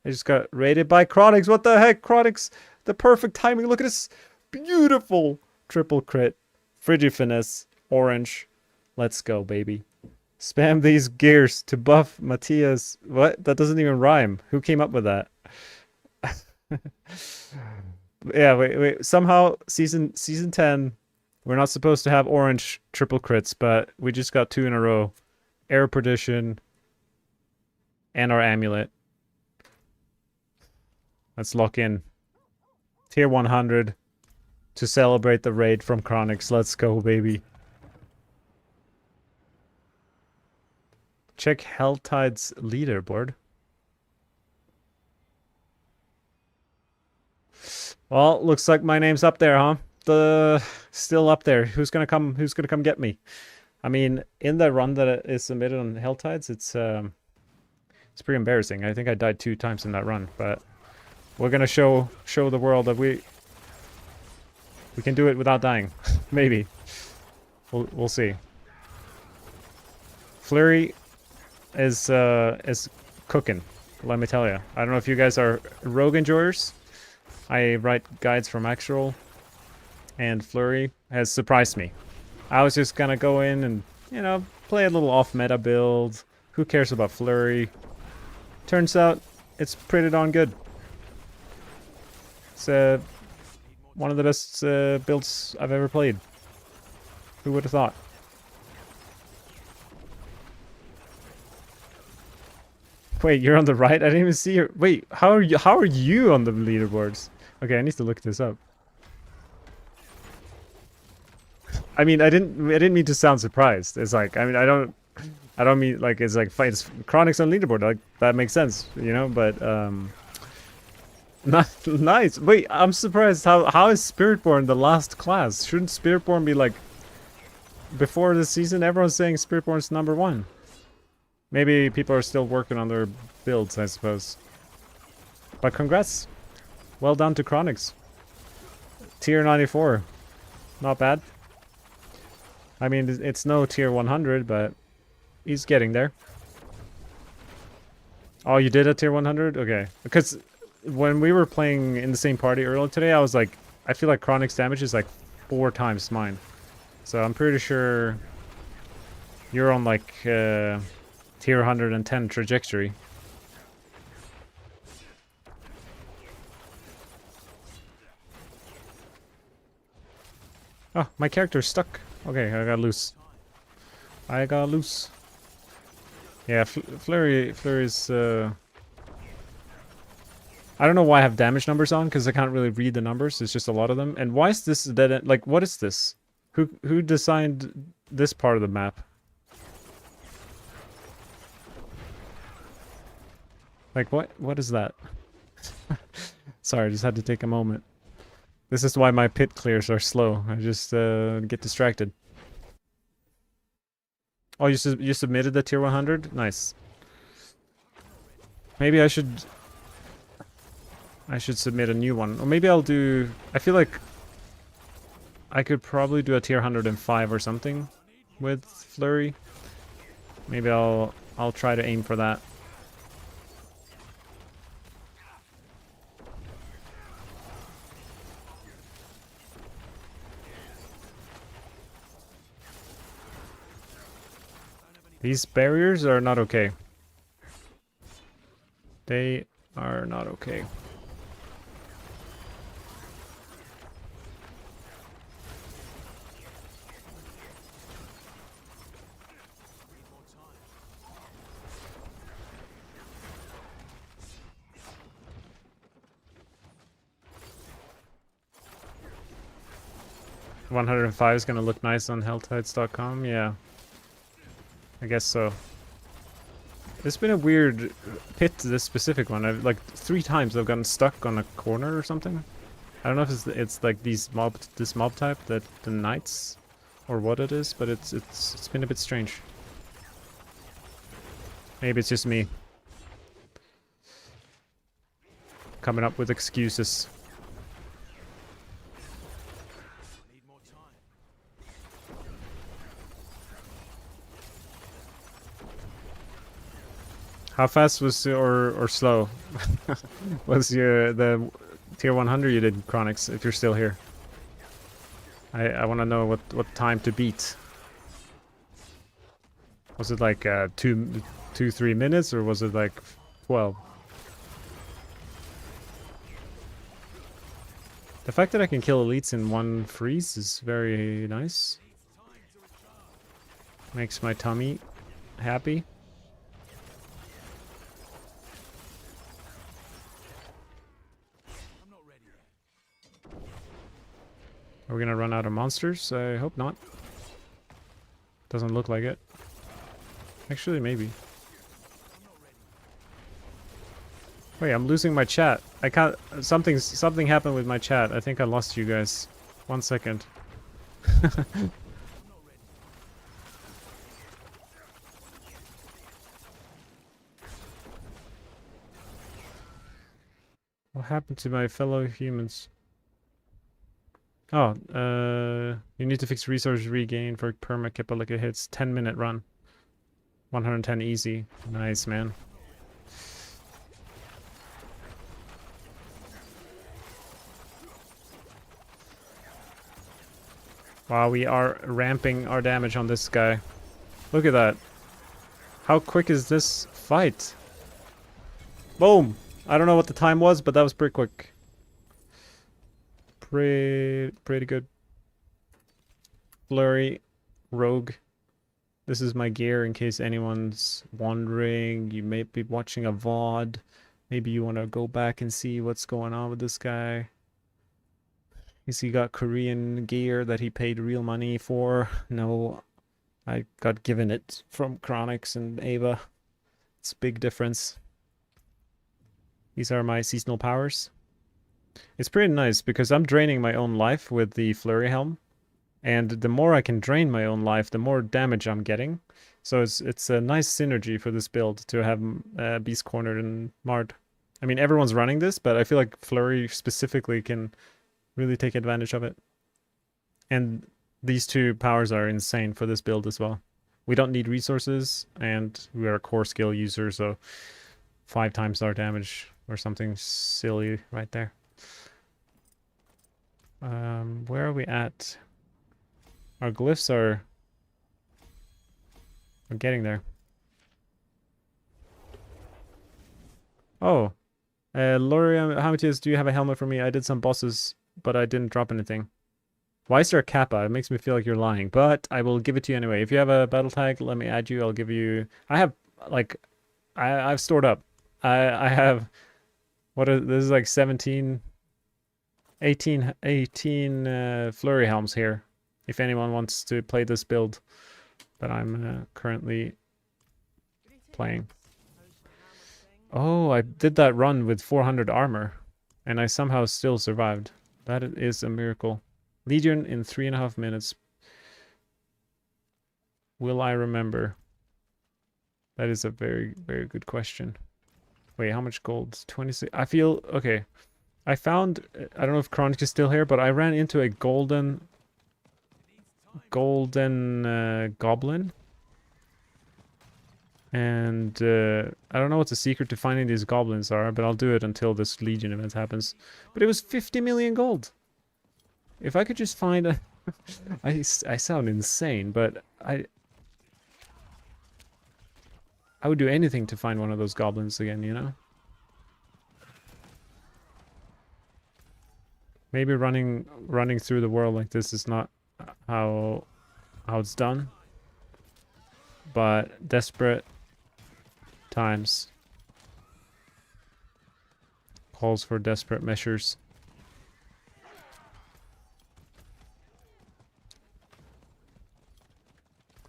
I just got raided by Chronix. What the heck? Chronix, the perfect timing. Look at this beautiful triple crit. Frigid Finesse. Orange. Let's go, baby. Spam these gears to buff Matthias. What? That doesn't even rhyme. Who came up with that? Yeah, wait. Somehow, season 10, we're not supposed to have orange triple crits, but we just got 2 in a row. Air Perdition and our amulet. Let's lock in. Tier 100 to celebrate the raid from Chronix. Let's go, baby. Check Helltide's leaderboard. Well, looks like my name's up there, huh? Still up there. Who's gonna come get me? I mean, in the run that is submitted on Helltides, it's pretty embarrassing. I think I died 2 times in that run, but we're gonna show the world that we can do it without dying. Maybe. We'll see. Flurry is cooking, let me tell you. I don't know if you guys are rogue enjoyers. I write guides for Maxroll, and Flurry has surprised me. I was just gonna go in and, you know, play a little off-meta build. Who cares about Flurry? Turns out, it's pretty darn good. It's one of the best builds I've ever played. Who would have thought? Wait, you're on the right? I didn't even see you. Wait, how are you on the leaderboards? Okay, I need to look this up. I mean, I didn't mean to sound surprised. It's like, I mean, I don't mean like it's like it's Chronic's on leaderboard. Like that makes sense, you know, but nice. Wait, I'm surprised how is Spiritborn the last class? Shouldn't Spiritborn be like before the season? Everyone's saying Spiritborn's #1. Maybe people are still working on their builds, I suppose. But congrats. Well done to Chronix. Tier 94. Not bad. I mean, it's no tier 100, but he's getting there. Oh, you did a tier 100? Okay. Because when we were playing in the same party earlier today, I was like, I feel like Chronix damage is like 4 times mine. So I'm pretty sure you're on like tier 110 trajectory. Oh, my character's stuck. Okay, I got loose. I got loose. Yeah, Flurry's I don't know why I have damage numbers on, because I can't really read the numbers. It's just a lot of them. And why is this dead end? Like, what is this? Who designed this part of the map? Like, what is that? Sorry, I just had to take a moment. This is why my pit clears are slow. I just get distracted. Oh, you submitted the tier 100? Nice. Maybe I should submit a new one. Or maybe I'll do... I feel like I could probably do a tier 105 or something with Flurry. Maybe I'll try to aim for that. These barriers are not okay. They are not okay. $105 is gonna look nice on helltides.com, yeah. I guess so. It's been a weird pit, this specific one. I've like 3 times I've gotten stuck on a corner or something. I don't know if it's like this mob type, that the knights, or what it is, but it's been a bit strange. Maybe it's just me coming up with excuses. How fast was or slow was the tier 100 you did, Chronix, if you're still here? I want to know what time to beat. Was it like 2-3 minutes, or was it like 12? The fact that I can kill elites in one freeze is very nice. Makes my tummy happy. Are we gonna run out of monsters? I hope not. Doesn't look like it. Actually, maybe. Wait, I'm losing my chat. I can't... Something happened with my chat. I think I lost you guys. 1 second. What happened to my fellow humans? Oh, you need to fix resource regain for perma Kipalika hits. 10-minute run. 110 easy. Nice, man. Wow, we are ramping our damage on this guy. Look at that. How quick is this fight? Boom! I don't know what the time was, but that was pretty quick. Pretty good. Flurry rogue. This is my gear in case anyone's wondering. You may be watching a VOD. Maybe you want to go back and see what's going on with this guy. He got Korean gear that he paid real money for. No, I got given it from Chronix and Ava. It's a big difference. These are my seasonal powers. It's pretty nice because I'm draining my own life with the Flurry helm. And the more I can drain my own life, the more damage I'm getting. So it's a nice synergy for this build to have Beast Cornered and Marred. I mean, everyone's running this, but I feel like Flurry specifically can really take advantage of it. And these two powers are insane for this build as well. We don't need resources, and we are a core skill user, so 5 times our damage or something silly right there. Where are we at? Our glyphs are... We're getting there. Oh. Lorium, how much do you have a helmet for me? I did some bosses, but I didn't drop anything. Why is there a kappa? It makes me feel like you're lying, but I will give it to you anyway. If you have a battle tag, let me add you. I'll give you... I have, like... I've stored up. I have... This is like 17... 18 Flurry helms here. If anyone wants to play this build that I'm currently playing. Oh, I did that run with 400 armor, and I somehow still survived. That is a miracle. Legion in 3.5 minutes. Will I remember? That is a very, very good question. Wait, how much gold? 26. I feel... Okay. I found... I don't know if Chronic is still here, but I ran into a golden goblin. And I don't know what the secret to finding these goblins are, but I'll do it until this Legion event happens. But it was 50 million gold. If I could just find a... I sound insane, but I would do anything to find one of those goblins again, you know? Maybe running through the world like this is not how it's done. But desperate times calls for desperate measures.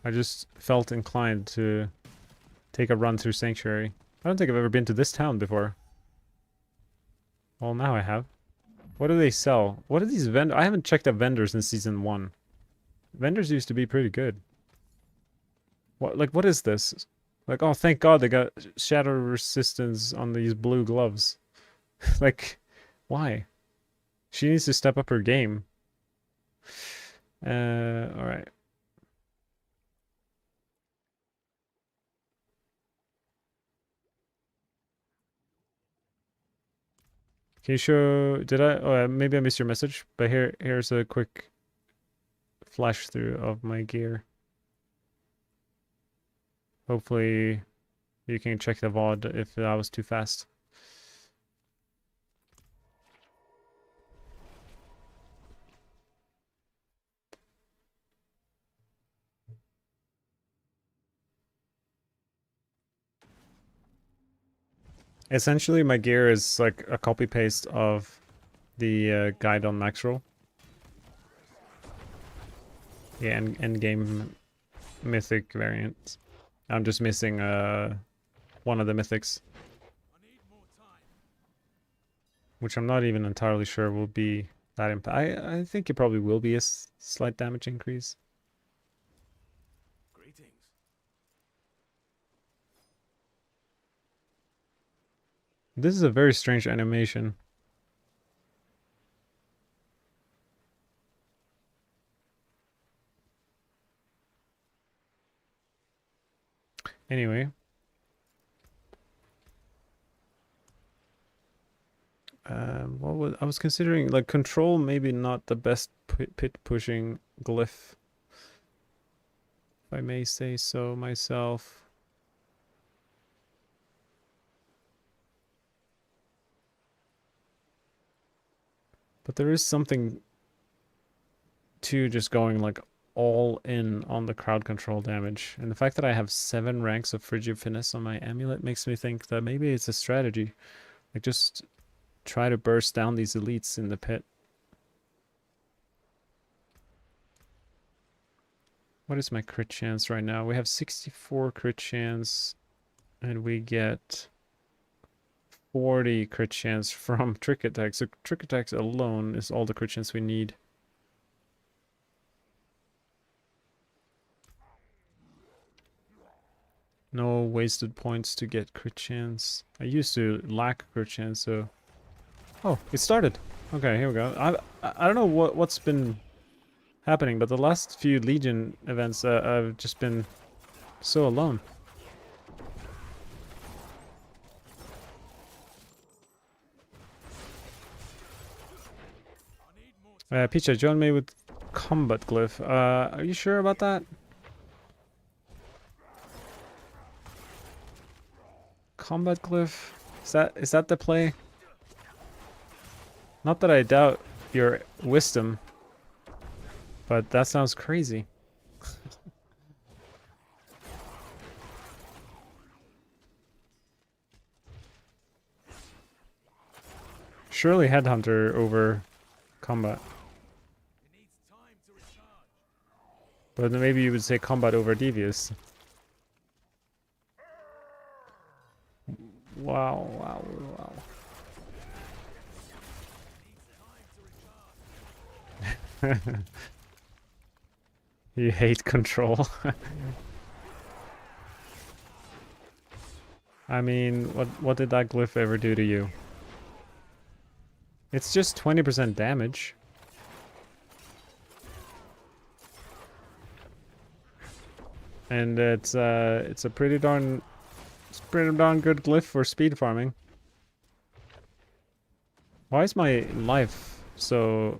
I just felt inclined to take a run through Sanctuary. I don't think I've ever been to this town before. Well, now I have. What do they sell? What are these vendors? I haven't checked out vendors in Season 1. Vendors used to be pretty good. What is this? Like, oh, thank God they got shadow resistance on these blue gloves. Like, why? She needs to step up her game. Alright. Can you show... Did I... Oh, maybe I missed your message. But here's a quick flash through of my gear. Hopefully you can check the VOD if that was too fast. Essentially, my gear is like a copy paste of the guide on max roll. Yeah, endgame mythic variant. I'm just missing one of the mythics, which I'm not even entirely sure will be that impact. I think it probably will be a slight damage increase. This is a very strange animation. Anyway. I was considering, like, control maybe not the best pit pushing glyph, if I may say so myself. But there is something to just going like all in on the crowd control damage. And the fact that I have 7 ranks of Frigid Finesse on my amulet makes me think that maybe it's a strategy. Like, just try to burst down these elites in the pit. What is my crit chance right now? We have 64 crit chance, and we get 40 crit chance from trick attacks. So trick attacks alone is all the crit chance we need. No wasted points to get crit chance. I used to lack crit chance, so... Oh, it started! Okay, here we go. I don't know what's been happening, but the last few Legion events, I've just been so alone. Picha, join me with combat glyph. Are you sure about that? Combat glyph? Is that the play? Not that I doubt your wisdom, but that sounds crazy. Surely Headhunter over combat. But maybe you would say combat over Devious. Wow, wow, wow. You hate control. I mean, what did that glyph ever do to you? It's just 20% damage. And it's a pretty darn good glyph for speed farming. Why is my life so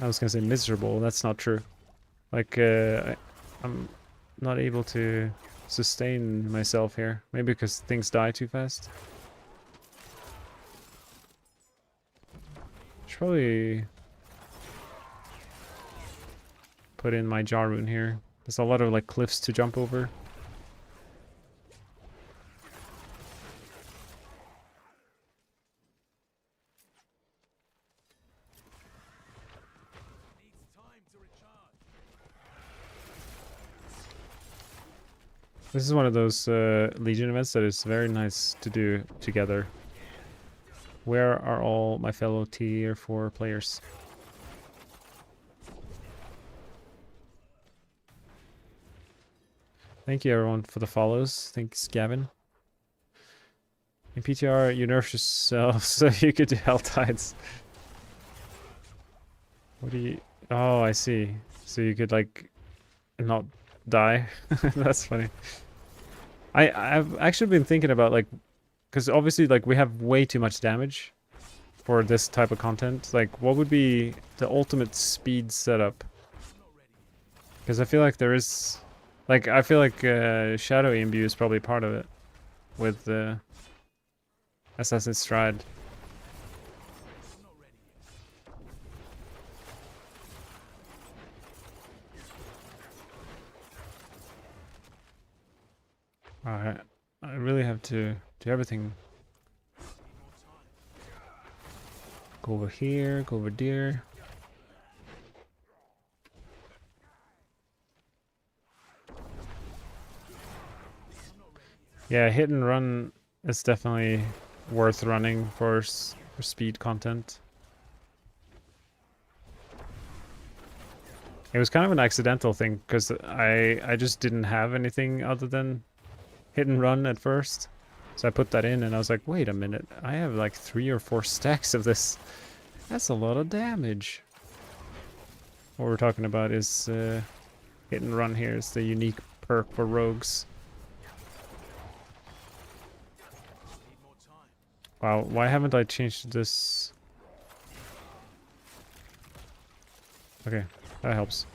I was gonna say miserable, that's not true. Like I'm not able to sustain myself here. Maybe because things die too fast. Should probably put in my jar rune here. There's a lot of like cliffs to jump over. This is one of those Legion events that is very nice to do together. Where are all my fellow tier 4 players? Thank you everyone for the follows. Thanks Gavin. In PTR, you nerfed yourself so you could do Hell Tides. What do you... Oh, I see. So you could like not die. That's funny. I've actually been thinking about like, because obviously like we have way too much damage for this type of content. Like what would be the ultimate speed setup? Because I feel like there is, like I feel like Shadow Imbue is probably part of it with Assassin's Stride. Alright, I really have to do everything. Go over here, go over there. Yeah, hit and run is definitely worth running for speed content. It was kind of an accidental thing because I just didn't have anything other than hit and run at first. So I put that in and I was like, wait a minute, I have like 3 or 4 stacks of this. That's a lot of damage. What we're talking about is hit and run here. It's the unique perk for rogues. Wow, why haven't I changed this? Okay, that helps.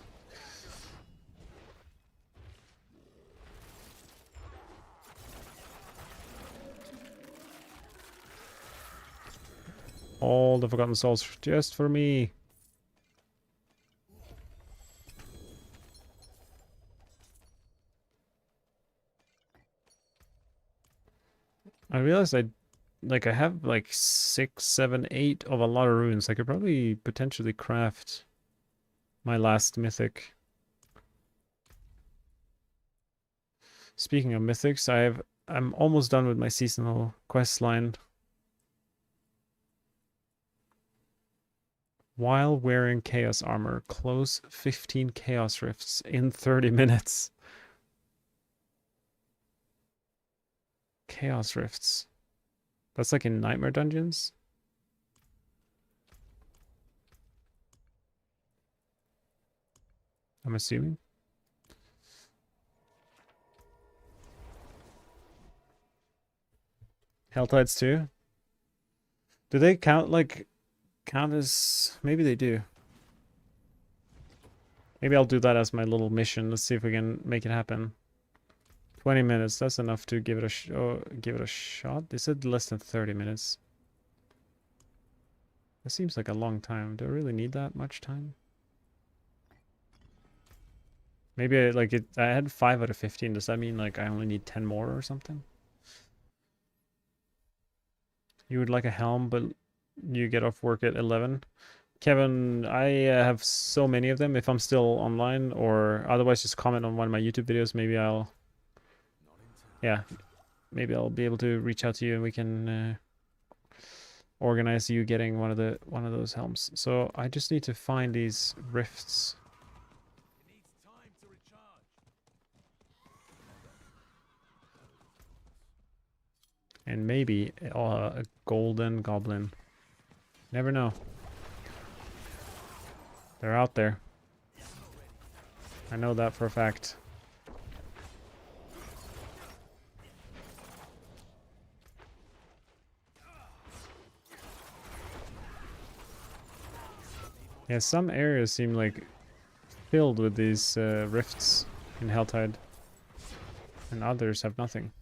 All the Forgotten Souls just for me. I realized I have like 6, 7, 8 of a lot of runes. I could probably potentially craft my last mythic. Speaking of mythics, I'm almost done with my seasonal quest line. While wearing chaos armor, close 15 chaos rifts in 30 minutes. Chaos rifts. That's like in nightmare dungeons. I'm assuming. Helltides too? Do they count as... Maybe they do. Maybe I'll do that as my little mission. Let's see if we can make it happen. 20 minutes, that's enough to give it a shot. They said less than 30 minutes. That seems like a long time. Do I really need that much time? Maybe I had 5 out of 15. Does that mean like I only need 10 more or something? You would like a helm, but you get off work at 11. Kevin, I have so many of them. If I'm still online, or otherwise just comment on one of my YouTube videos, maybe maybe I'll be able to reach out to you and we can organize you getting one of those helms. So I just need to find these rifts. And maybe a golden goblin. Never know. They're out there. I know that for a fact. Yeah, some areas seem like filled with these rifts in Helltide. And others have nothing.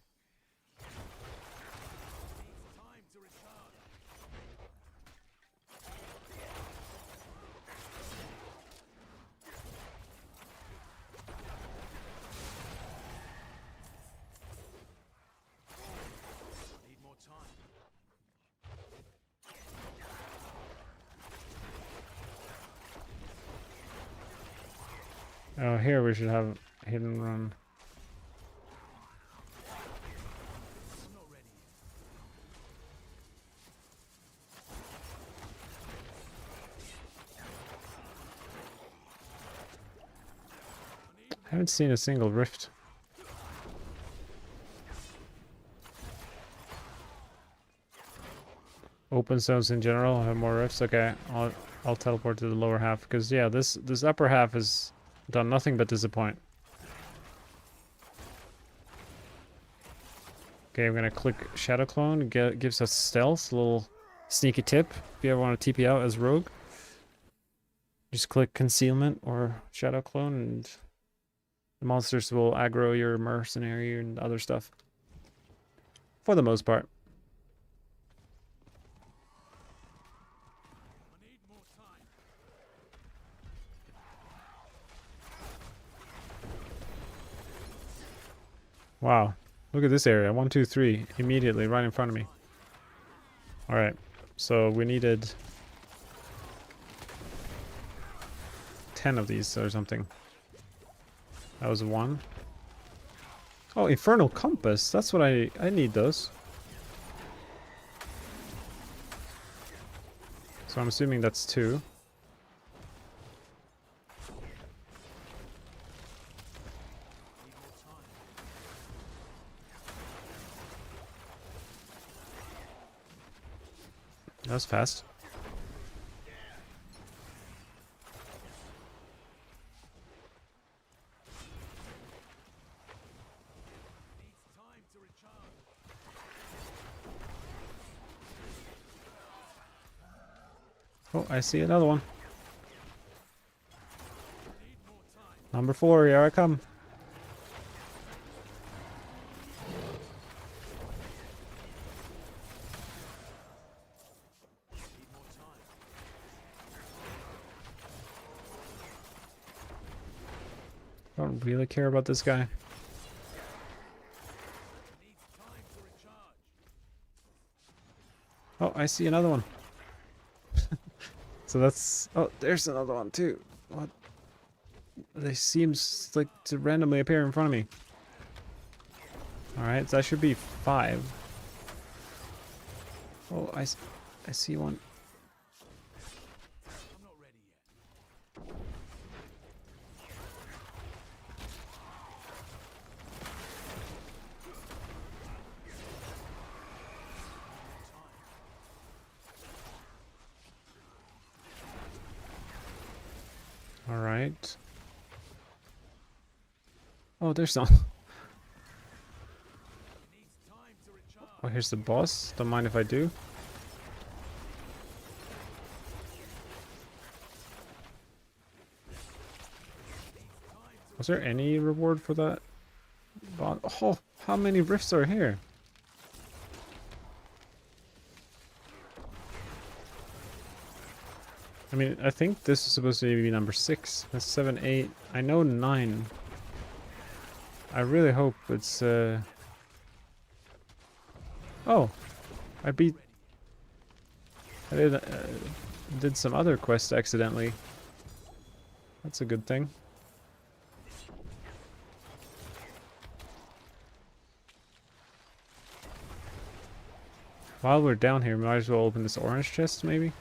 Oh, here we should have hidden run. I haven't seen a single rift. Open zones in general have more rifts. Okay, I'll teleport to the lower half because yeah, this upper half has done nothing but disappoint. Okay, I'm gonna click Shadow Clone. Gives us stealth, a little sneaky tip if you ever want to TP out as rogue. Just click Concealment or Shadow Clone, and the monsters will aggro your mercenary and other stuff. For the most part. Wow. Look at this area. 1, 2, 3. Immediately right in front of me. Alright. So we needed 10 of these or something. That was 1. Oh, Infernal Compass. That's what I need those. So I'm assuming that's 2. That was fast. Oh, I see another one. Number 4, here I come. I don't really care about this guy. I see another one. So that's... Oh, there's another one too. What? They seem like to randomly appear in front of me. Alright, so that should be 5. Oh, I see one. I'm not ready yet. Alright. Oh, there's some. Oh, here's the boss. Don't mind if I do. Was there any reward for that? Oh, how many rifts are here? I mean, I think this is supposed to be number 6. That's 7, 8. I know 9. I really hope it's Oh, I did some other quest accidentally. That's a good thing. While we're down here, might as well open this orange chest, maybe?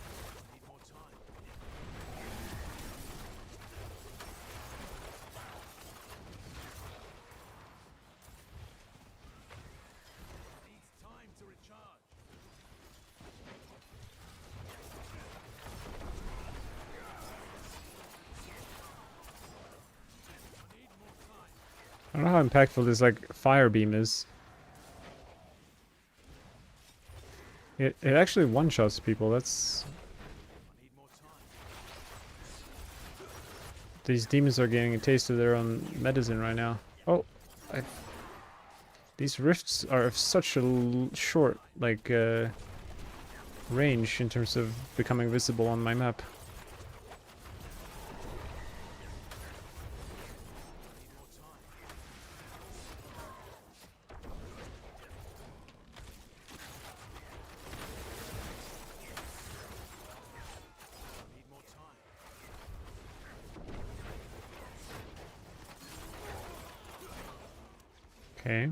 I don't know how impactful this like fire beam is. It actually one-shots people. That's... These demons are getting a taste of their own medicine right now. Oh, these rifts are of such a short like range in terms of becoming visible on my map. Okay.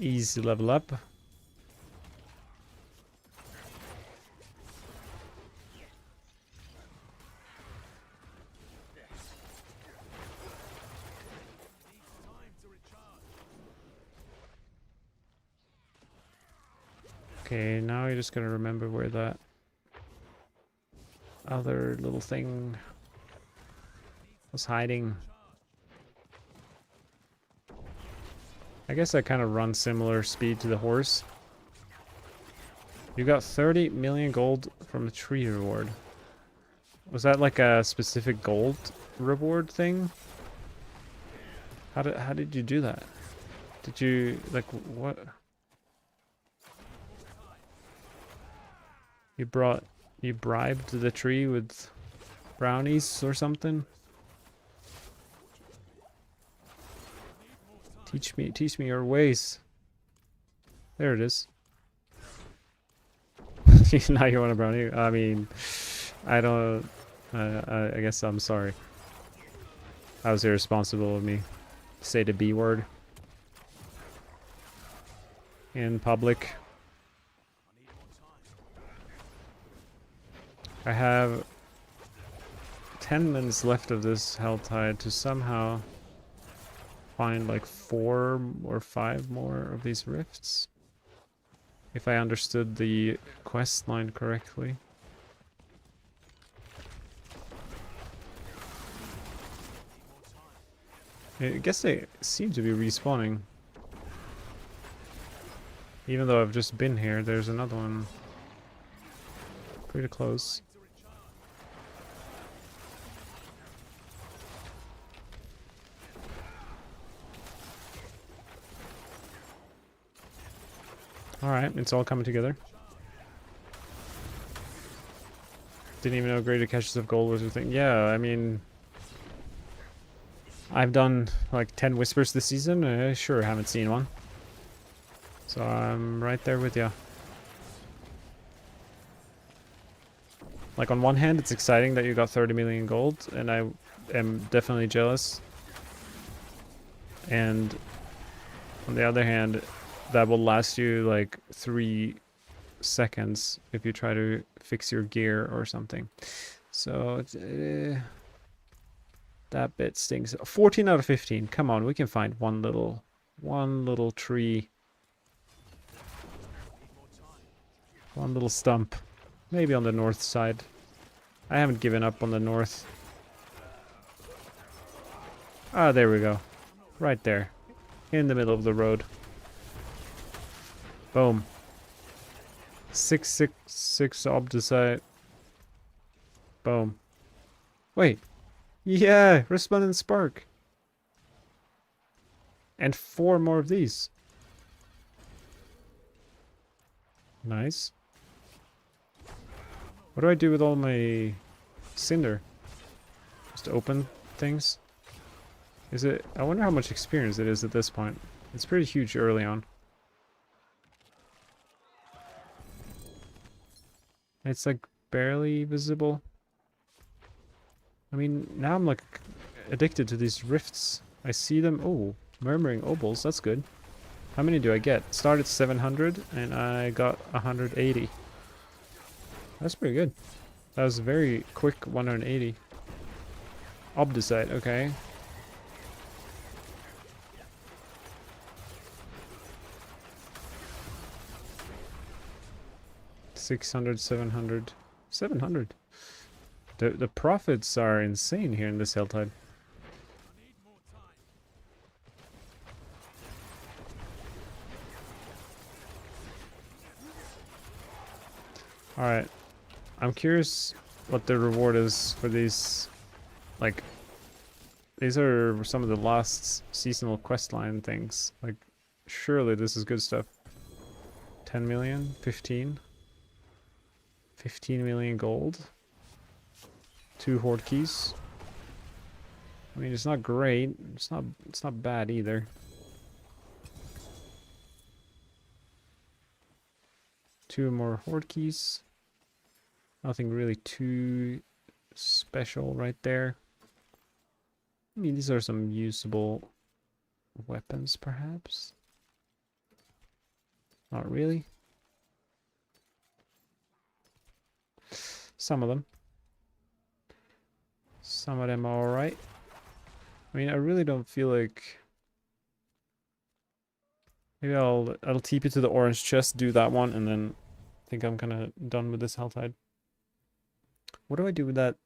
Easy level up. Okay, now you're just gonna remember where that other little thing was hiding. I guess I kind of run similar speed to the horse. You got 30 million gold from a tree reward. Was that like a specific gold reward thing? How did you do that? Did you like what? You bribed the tree with brownies or something? Teach me your ways. There it is. Now you want a brownie? I mean, I don't. I guess I'm sorry. That was irresponsible of me. Say the B word in public. I have 10 minutes left of this hell tide to somehow find like 4 or 5 more of these rifts. If I understood the quest line correctly. I guess they seem to be respawning. Even though I've just been here, there's another one pretty close. Alright, it's all coming together. Didn't even know greater caches of gold was a thing. Yeah, I mean... I've done like 10 whispers this season. I sure haven't seen one. So I'm right there with you. Like on one hand, it's exciting that you got 30 million gold, and I am definitely jealous. And on the other hand, that will last you like 3 seconds if you try to fix your gear or something. So that bit stings. 14 out of 15. Come on, we can find one little tree. One little stump. Maybe on the north side. I haven't given up on the north. Ah, there we go. Right there. In the middle of the road. Boom. 666 Obdicite. Boom. Wait. Yeah, Resplendent Spark. And 4 more of these. Nice. What do I do with all my cinder? Just open things? Is it... I wonder how much experience it is at this point. It's pretty huge early on. It's like barely visible. I mean, now I'm like addicted to these rifts. I see them. Oh, murmuring obols. That's good. How many do I get? Started 700 and I got 180. That's pretty good. That was a very quick 180. Obdicite, okay. $600, 700. 700. The profits are insane here in this Helltide. Alright. I'm curious what the reward is for these. Like, these are some of the last seasonal questline things. Like, surely this is good stuff. 10 million? 15? 15 million gold? 2 horde keys. I mean, it's not great. It's not bad either. 2 more horde keys. Nothing really too special right there. I mean, these are some usable weapons, perhaps. Not really. Some of them. Some of them are alright. I mean, I really don't feel like... Maybe I'll TP to the orange chest, do that one, and then I think I'm kind of done with this Helltide. What do I do with that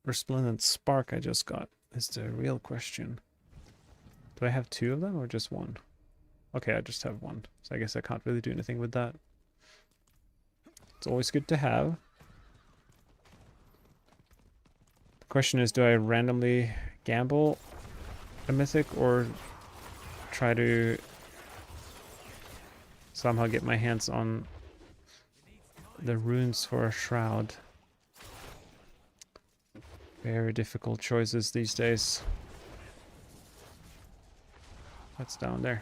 Resplendent Spark I just got? Is the real question. Do I have 2 of them or just 1? Okay, I just have 1. So I guess I can't really do anything with that. It's always good to have. The question is, do I randomly gamble a mythic or try to somehow get my hands on the runes for a shroud? Very difficult choices these days. That's down there.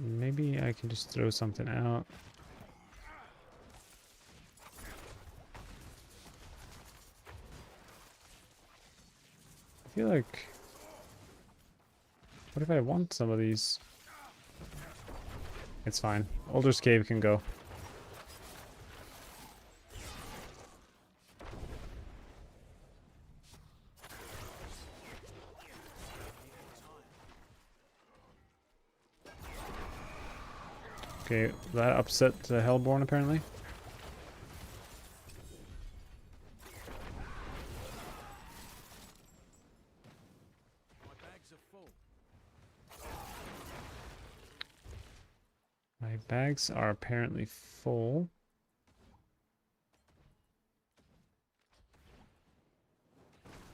Maybe I can just throw something out. I feel like... What if I want some of these? It's fine. Alder's Cave can go. Okay, that upset Hellborn apparently. My bags are apparently full.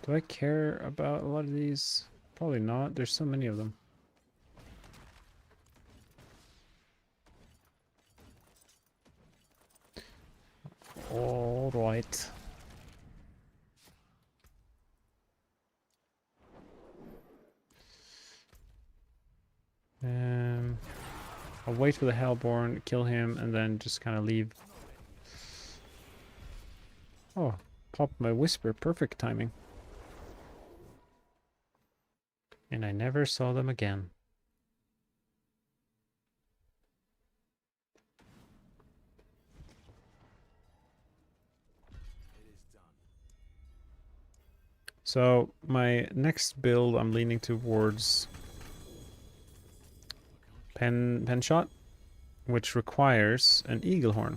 Do I care about a lot of these? Probably not. There's so many of them. All right. I'll wait for the Hellborn, kill him, and then just kind of leave. Oh, pop my whisper. Perfect timing. And I never saw them again. So my next build, I'm leaning towards pen shot, which requires an eagle horn.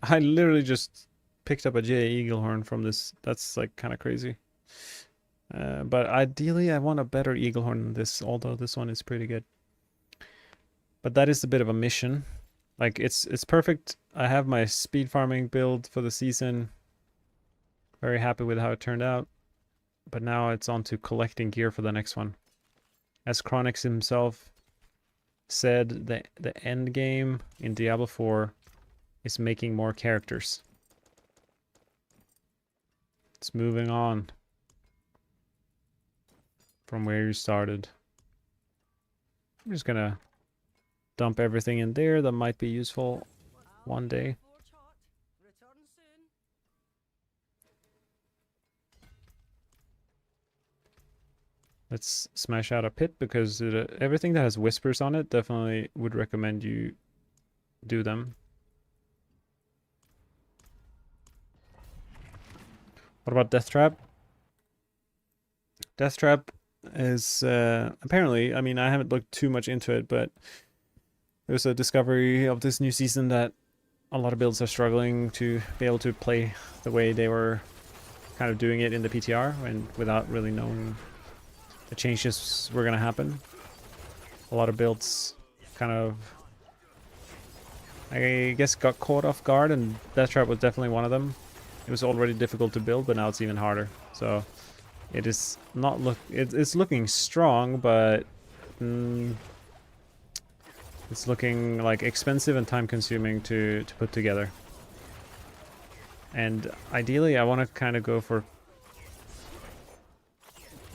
I literally just picked up a J eagle horn from this. That's like kind of crazy. But ideally, I want a better eagle horn than this, although this one is pretty good. But that is a bit of a mission. Like it's perfect. I have my speed farming build for the season. Very happy with how it turned out. But now it's on to collecting gear for the next one. As Chronix himself said, the end game in Diablo 4 is making more characters. It's moving on from where you started. I'm just gonna dump everything in there that might be useful one day. Let's smash out a pit because everything that has whispers on it, definitely would recommend you do them. What about Death Trap? Death Trap is apparently, I mean, I haven't looked too much into it, but there's a discovery of this new season that a lot of builds are struggling to be able to play the way they were kind of doing it in the PTR and without really knowing the changes were going to happen. A lot of builds kind of, I guess, got caught off guard, and Death Trap was definitely one of them. It was already difficult to build, but now it's even harder. So it is not it's looking strong, but it's looking like expensive and time consuming to put together. And ideally I want to kind of go for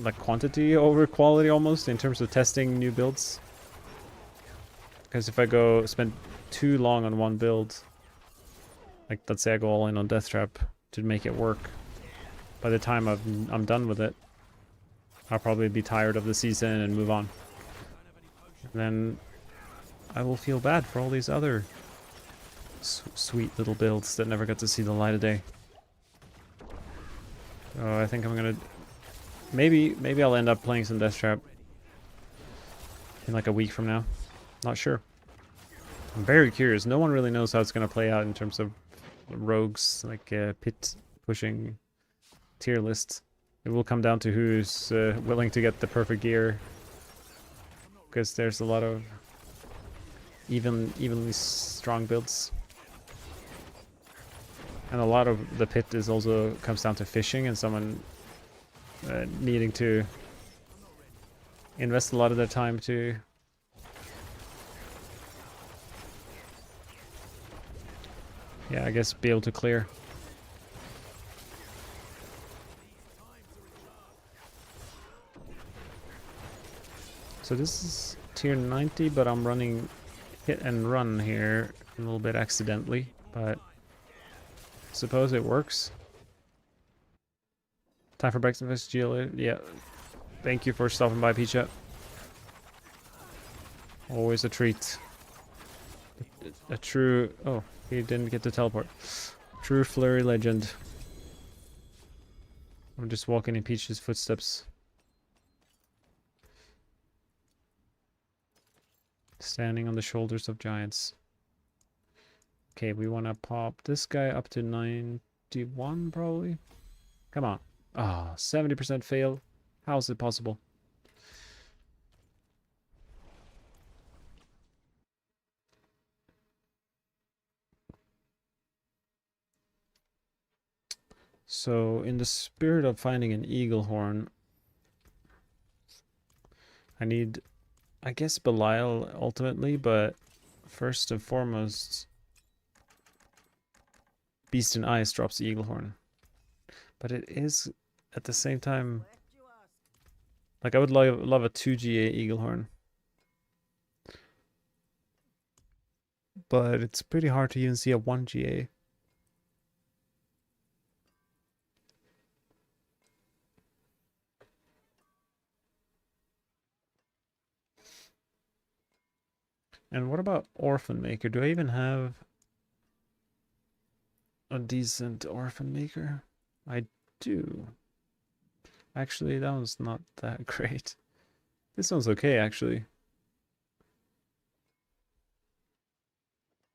like quantity over quality almost in terms of testing new builds. Because if I spend too long on one build, like let's say I go all in on Death Trap to make it work, by the time I'm done with it, I'll probably be tired of the season and move on. And then I will feel bad for all these other sweet little builds that never got to see the light of day. So I think I'm gonna maybe I'll end up playing some Death Trap in like a week from now. Not sure. I'm very curious. No one really knows how it's gonna play out in terms of rogues, like pit pushing tier list. It will come down to who's willing to get the perfect gear, because there's a lot of evenly strong builds, and a lot of the pit is also comes down to fishing and someone needing to invest a lot of their time to I guess be able to clear. So this is tier 90, but I'm running hit and run here a little bit accidentally, but I suppose it works. Time for breakfast, Gila. Yeah. Thank you for stopping by, Peacha. Always a treat. A true... Oh, he didn't get to teleport. True Flurry legend. I'm just walking in Peach's footsteps. Standing on the shoulders of giants. Okay, we want to pop this guy up to 91, probably. Come on. Ah, 70% fail. How is it possible? So in the spirit of finding an eagle horn, I need, I guess, Belial ultimately, but first and foremost, Beast in Ice drops the eagle horn. But it is at the same time, Left you ask. like I would love a 2 GA eagle horn. But it's pretty hard to even see a 1 GA. And what about Orphan Maker? Do I even have a decent Orphan Maker? I do. Actually, that one's not that great. This one's okay, actually.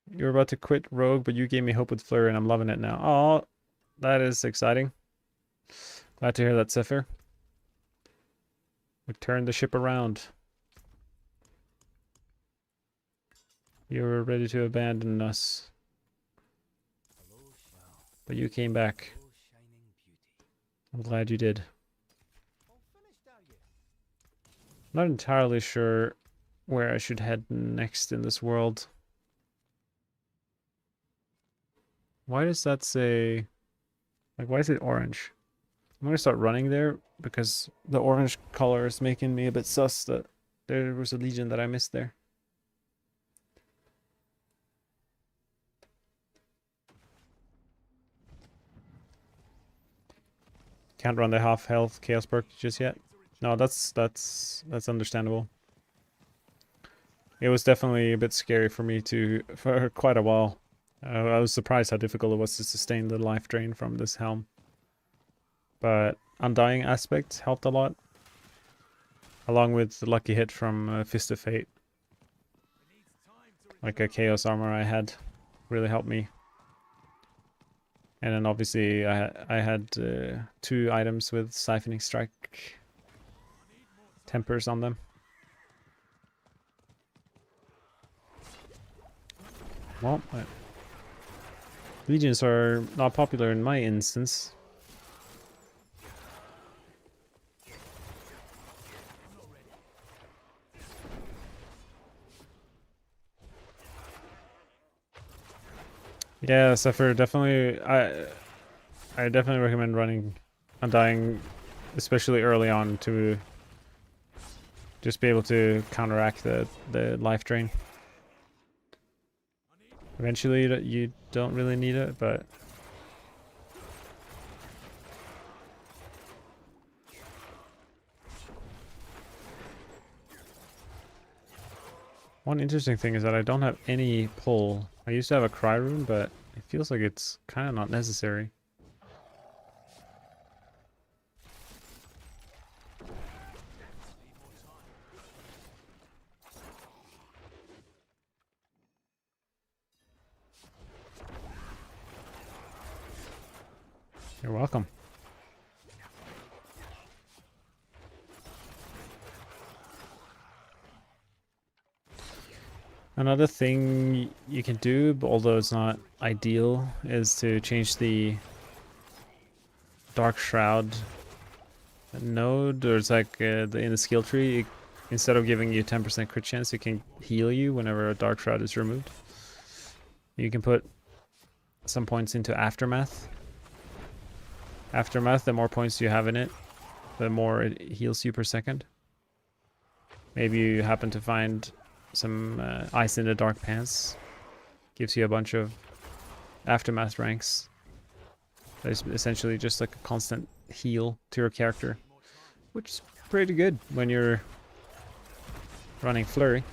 You're about to quit Rogue, but you gave me hope with Flurry, and I'm loving it now. Oh, that is exciting. Glad to hear that, Zephyr. We turned the ship around. You were ready to abandon us, but you came back. I'm glad you did. I'm not entirely sure where I should head next in this world. Why does that say... Like, why is it orange? I'm gonna start running there because the orange color is making me a bit sus that there was a legion that I missed there. Can't run the half health chaos perk just yet. No, that's understandable. It was definitely a bit scary for me for quite a while. I was surprised how difficult it was to sustain the life drain from this helm. But Undying aspect helped a lot. Along with the lucky hit from Fist of Fate. Like a chaos armor I had really helped me. And then obviously I had 2 items with Siphoning Strike tempers on them. Well, legions are not popular in my instance. Yeah, Zephyr, definitely. I definitely recommend running Undying, especially early on, to just be able to counteract the life drain. Eventually, you don't really need it, but one interesting thing is that I don't have any pull. I used to have a cry rune, but it feels like it's kind of not necessary. You're welcome. Another thing you can do, but although it's not ideal, is to change the Dark Shroud node, or it's like in the skill tree, instead of giving you 10% crit chance, it can heal you whenever a Dark Shroud is removed. You can put some points into Aftermath. Aftermath, the more points you have in it, the more it heals you per second. Maybe you happen to find some Ice in the Dark Pants. Gives you a bunch of Aftermath ranks. It's essentially just like a constant heal to your character, which is pretty good when you're running Flurry.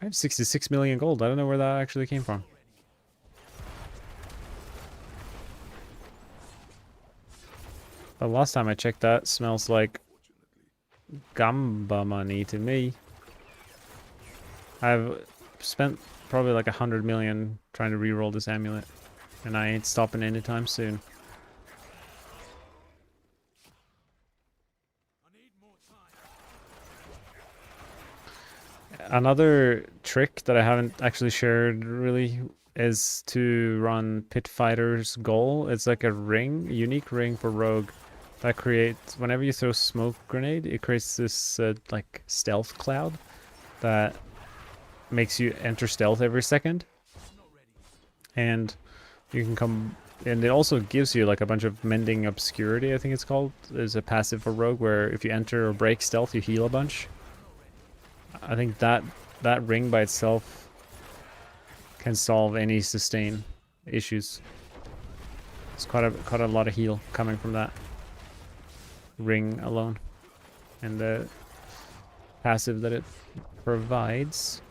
I have 66 million gold. I don't know where that actually came from. The last time I checked, that smells like Gamba money to me. I've spent probably like 100 million trying to reroll this amulet, and I ain't stopping anytime soon. Another trick that I haven't actually shared really is to run Pit Fighter's goal. It's like a ring, unique ring for Rogue that creates, whenever you throw smoke grenade, it creates this like stealth cloud that makes you enter stealth every second. And you can come, and it also gives you like a bunch of mending obscurity, I think it's called. There's a passive for Rogue where if you enter or break stealth, you heal a bunch. I think that ring by itself can solve any sustain issues. It's quite a lot of heal coming from that ring alone, and the passive that it provides.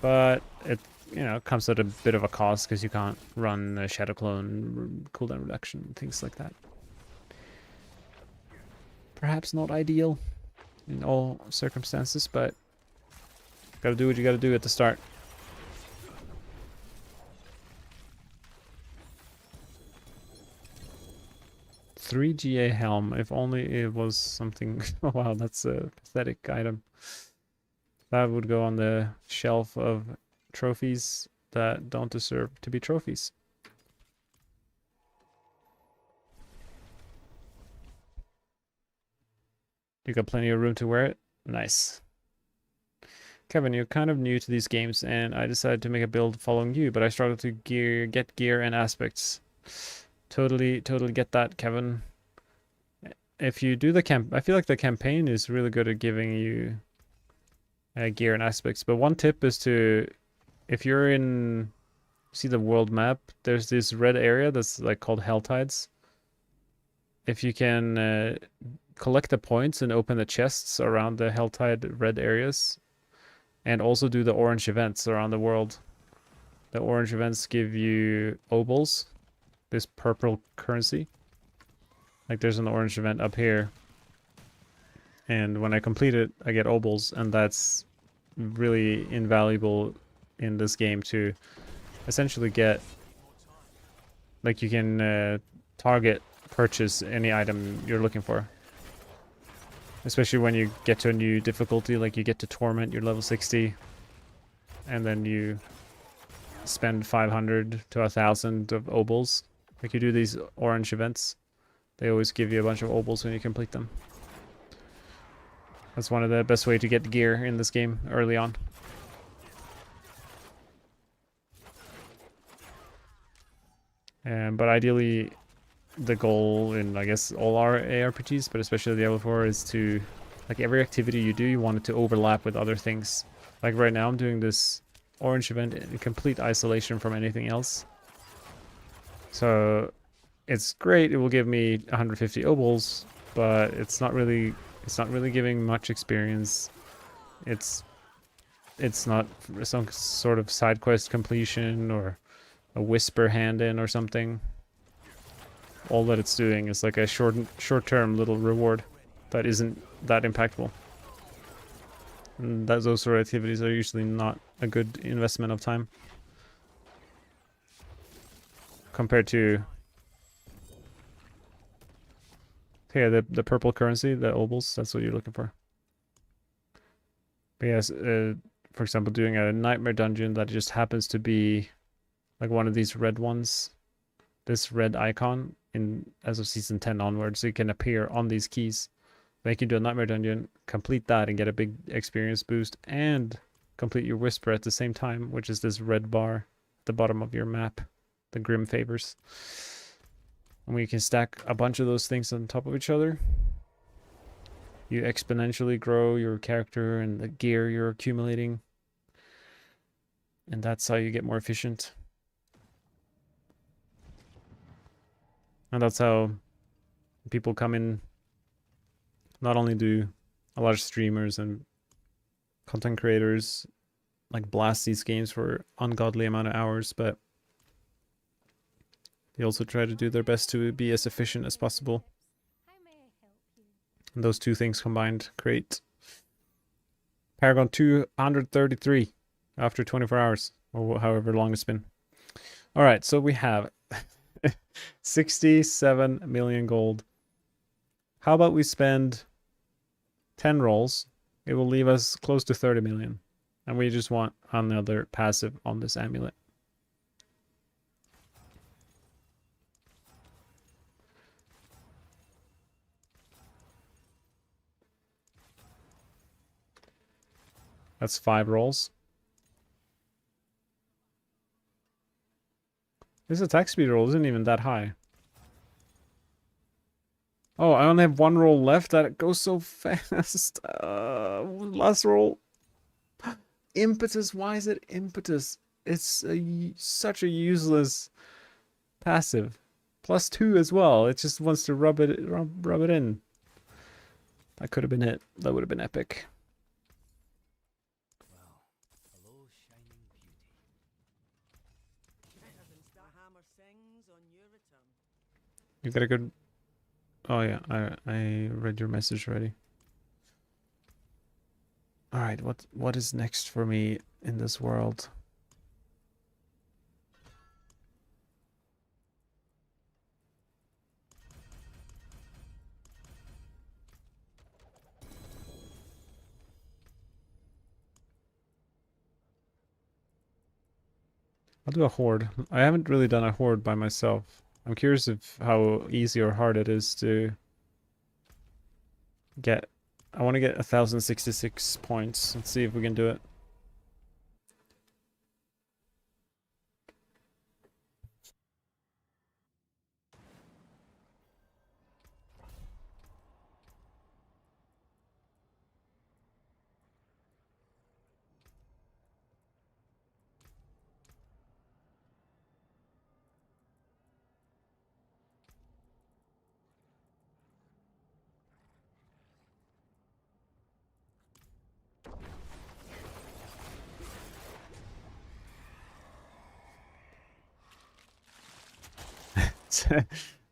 But it, you know, comes at a bit of a cost because you can't run a shadow clone cooldown reduction, things like that. Perhaps not ideal in all circumstances, but gotta do what you gotta do at the start. Three GA helm, if only it was something. Oh, wow, that's a pathetic item. That would go on the shelf of trophies that don't deserve to be trophies. You got plenty of room to wear it? Nice. Kevin, you're kind of new to these games, and I decided to make a build following you, but I struggle to get gear and aspects. Totally get that, Kevin. If you do the I feel like the campaign is really good at giving you gear and aspects, but one tip is to, if you're in, see the world map, there's this red area that's like called Hell Tides. If you can collect the points and open the chests around the Helltide red areas, and also do the orange events around the world. The orange events give you obols, this purple currency. Like there's an orange event up here, and when I complete it, I get obols, and that's really invaluable in this game to essentially get, like, you can target purchase any item you're looking for. Especially when you get to a new difficulty, like you get to Torment, you're level 60, and then you spend 500 to 1,000 of obols. Like you do these orange events, they always give you a bunch of obols when you complete them. That's one of the best way to get gear in this game early on. But ideally, the goal in, I guess, all our ARPGs, but especially Diablo 4, is to, like, every activity you do, you want it to overlap with other things. Like right now I'm doing this orange event in complete isolation from anything else. So it's great, it will give me 150 obols, but it's not really giving much experience. It's not some sort of side quest completion or a whisper hand in or something. All that it's doing is like a short-term little reward that isn't that impactful. And those sort of activities are usually not a good investment of time. Compared to, yeah, the purple currency, the obols, that's what you're looking for. But yes, for example, doing a nightmare dungeon that just happens to be like one of these red ones, this red icon, as of season 10 onwards, so you can appear on these keys. Then you can do a nightmare dungeon, complete that, and get a big experience boost, and complete your whisper at the same time, which is this red bar at the bottom of your map, the Grim Favors. And when you can stack a bunch of those things on top of each other, you exponentially grow your character and the gear you're accumulating, and that's how you get more efficient. And that's how people come in. Not only do a lot of streamers and content creators like blast these games for ungodly amount of hours, but they also try to do their best to be as efficient as possible. And those two things combined create Paragon 233 after 24 hours, or however long it's been. All right, so we have 67 million gold. How about we spend 10 rolls It will leave us close to 30 million. And we just want another passive on this amulet. That's 5 rolls. This attack speed roll isn't even that high. Oh, I only have 1 roll left. That goes so fast. Last roll. Impetus. Why is it impetus? It's such a useless passive. +2 as well. It just wants to rub it in. That could have been it. That would have been epic. Hello, shining beauty. Better than the hammer sings on your return. You got a good... Oh yeah, I read your message already. Alright, what is next for me in this world? I'll do a horde. I haven't really done a horde by myself. I'm curious if how easy or hard it is to get. I want to get 1066 points. Let's see if we can do it.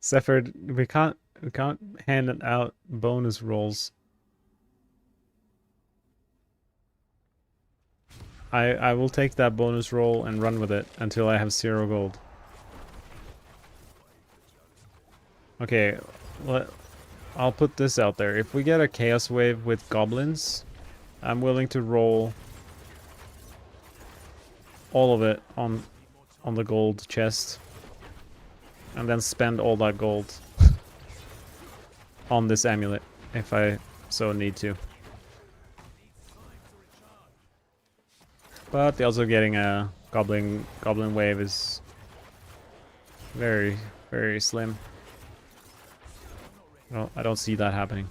Sephard, we can't hand out bonus rolls. I will take that bonus roll and run with it until I have 0 gold. Okay, I'll put this out there. If we get a chaos wave with goblins, I'm willing to roll all of it on the gold chest. And then spend all that gold on this amulet, if I so need to. But also getting a goblin wave is very, very slim. Well, I don't see that happening.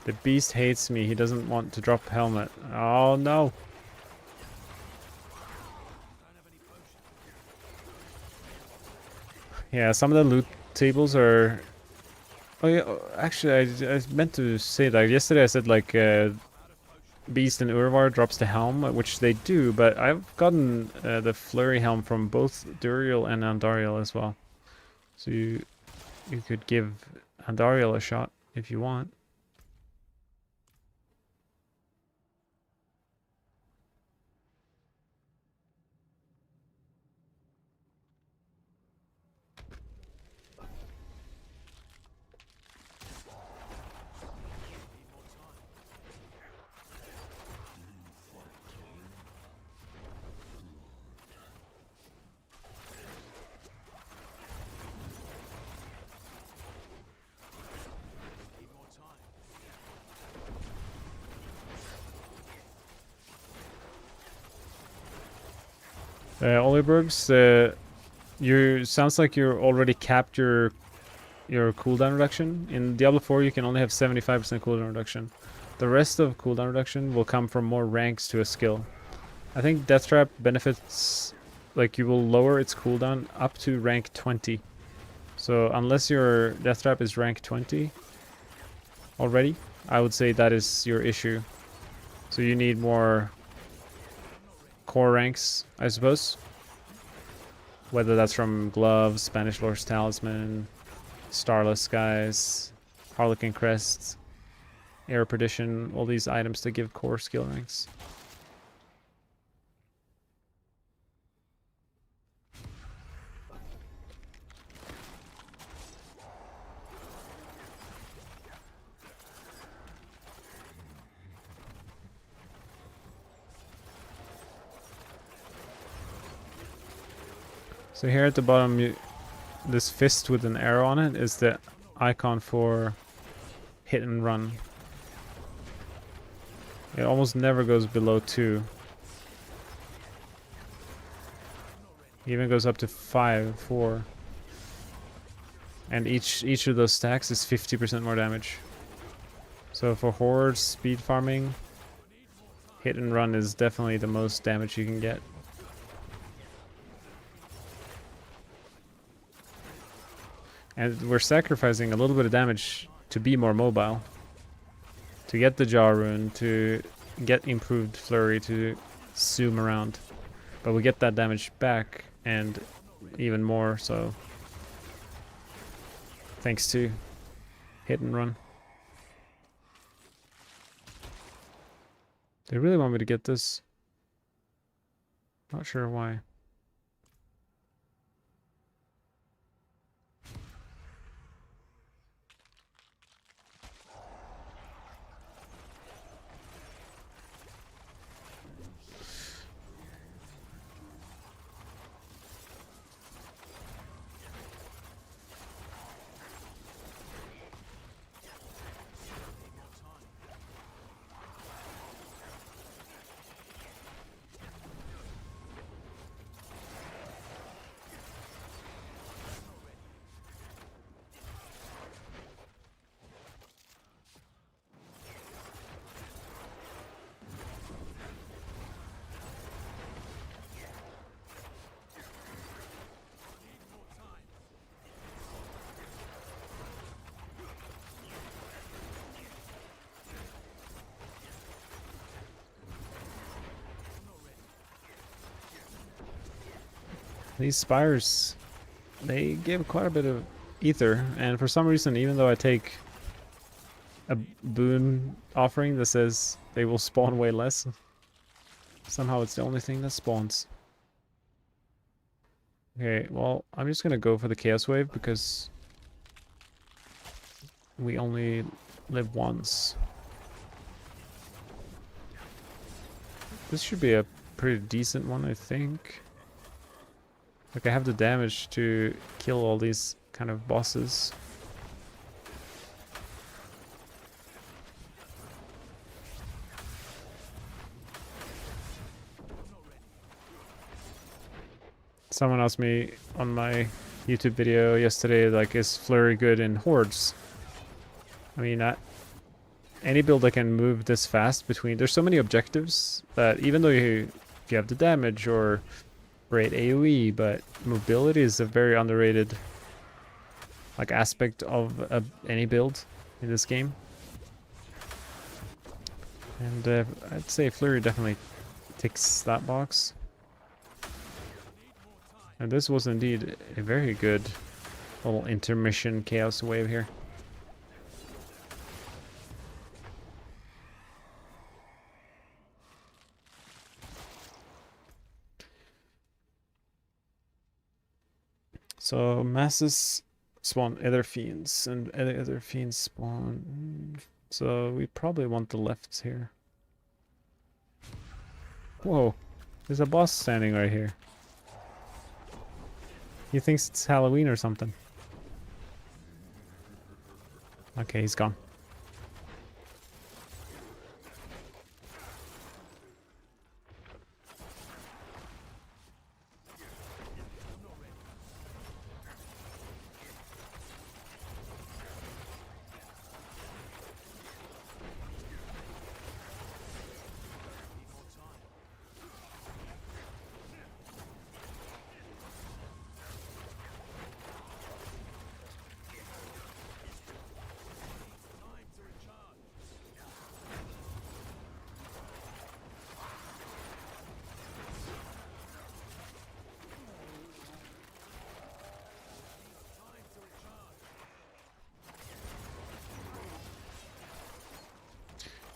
The beast hates me. He doesn't want to drop helmet. Oh no! Yeah, some of the loot tables are... Oh yeah, actually I meant to say that. Yesterday I said like Beast and Urvar drops the helm, which they do, but I've gotten the Flurry helm from both Duriel and Andariel as well. So you could give Andariel a shot if you want. Olibergs, you sounds like you're already capped your cooldown reduction. In Diablo 4 you can only have 75% cooldown reduction. The rest of cooldown reduction will come from more ranks to a skill. I think Death Trap benefits, like you will lower its cooldown up to rank 20. So unless your Death Trap is rank 20 already, I would say that is your issue. So you need more core ranks, I suppose. Whether that's from Gloves, Spanish Lord's Talisman, Starless Skies, Harlequin Crest, Air Perdition, all these items to give core skill ranks. So here at the bottom, this fist with an arrow on it is the icon for hit and run. It almost never goes below 2. It even goes up to 5, 4. And each of those stacks is 50% more damage. So for hordes, speed farming, hit and run is definitely the most damage you can get. And we're sacrificing a little bit of damage to be more mobile. To get the jaw rune, to get improved flurry, to zoom around. But we get that damage back and even more so. Thanks to hit and run. They really want me to get this. Not sure why. These spires, they give quite a bit of ether, and for some reason, even though I take a boon offering that says they will spawn way less, somehow it's the only thing that spawns. Okay, well, I'm just gonna go for the Chaos Wave because we only live once. This should be a pretty decent one, I think. Like, I have the damage to kill all these kind of bosses. Someone asked me on my YouTube video yesterday, like, is Flurry good in hordes? I mean, any build that can move this fast between... There's so many objectives that even though you have the damage or great AoE, but mobility is a very underrated like aspect of any build in this game. And I'd say Flurry definitely ticks that box. And this was indeed a very good little intermission chaos wave here. So masses spawn other fiends, and other fiends spawn. So we probably want the left here. Whoa, there's a boss standing right here. He thinks it's Halloween or something. Okay, he's gone.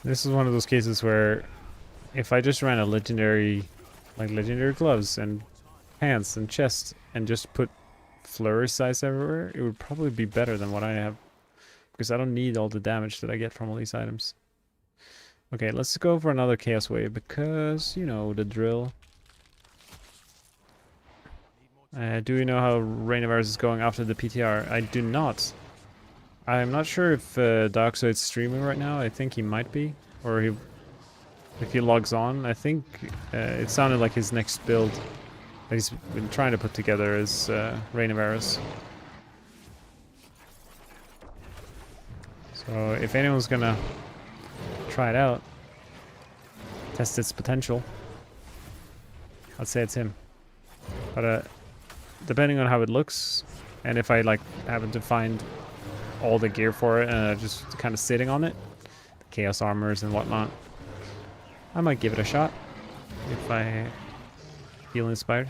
This is one of those cases where if I just ran a legendary, like legendary gloves and pants and chest and just put Flurry size everywhere, it would probably be better than what I have. Because I don't need all the damage that I get from all these items. Okay, let's go for another Chaos Wave because, you know, the drill. Do we know how Rain of Ours is going after the PTR? I do not. I'm not sure if Darkseid's streaming right now. I think he might be, or if he logs on. I think it sounded like his next build that he's been trying to put together is Rain of Arrows. So if anyone's gonna try it out, test its potential, I'd say it's him. But depending on how it looks, and if I like happen to find all the gear for it and just kind of sitting on it, the chaos armors and whatnot, I might give it a shot if I feel inspired.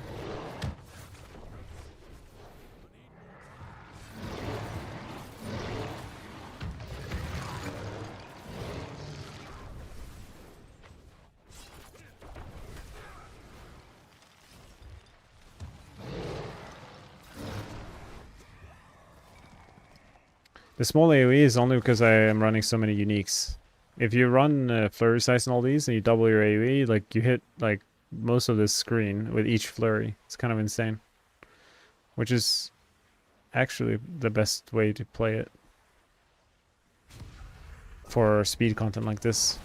The small AoE is only because I am running so many uniques. If you run flurry size and all these and you double your AoE, like you hit like most of this screen with each flurry. It's kind of insane. Which is actually the best way to play it for speed content like this.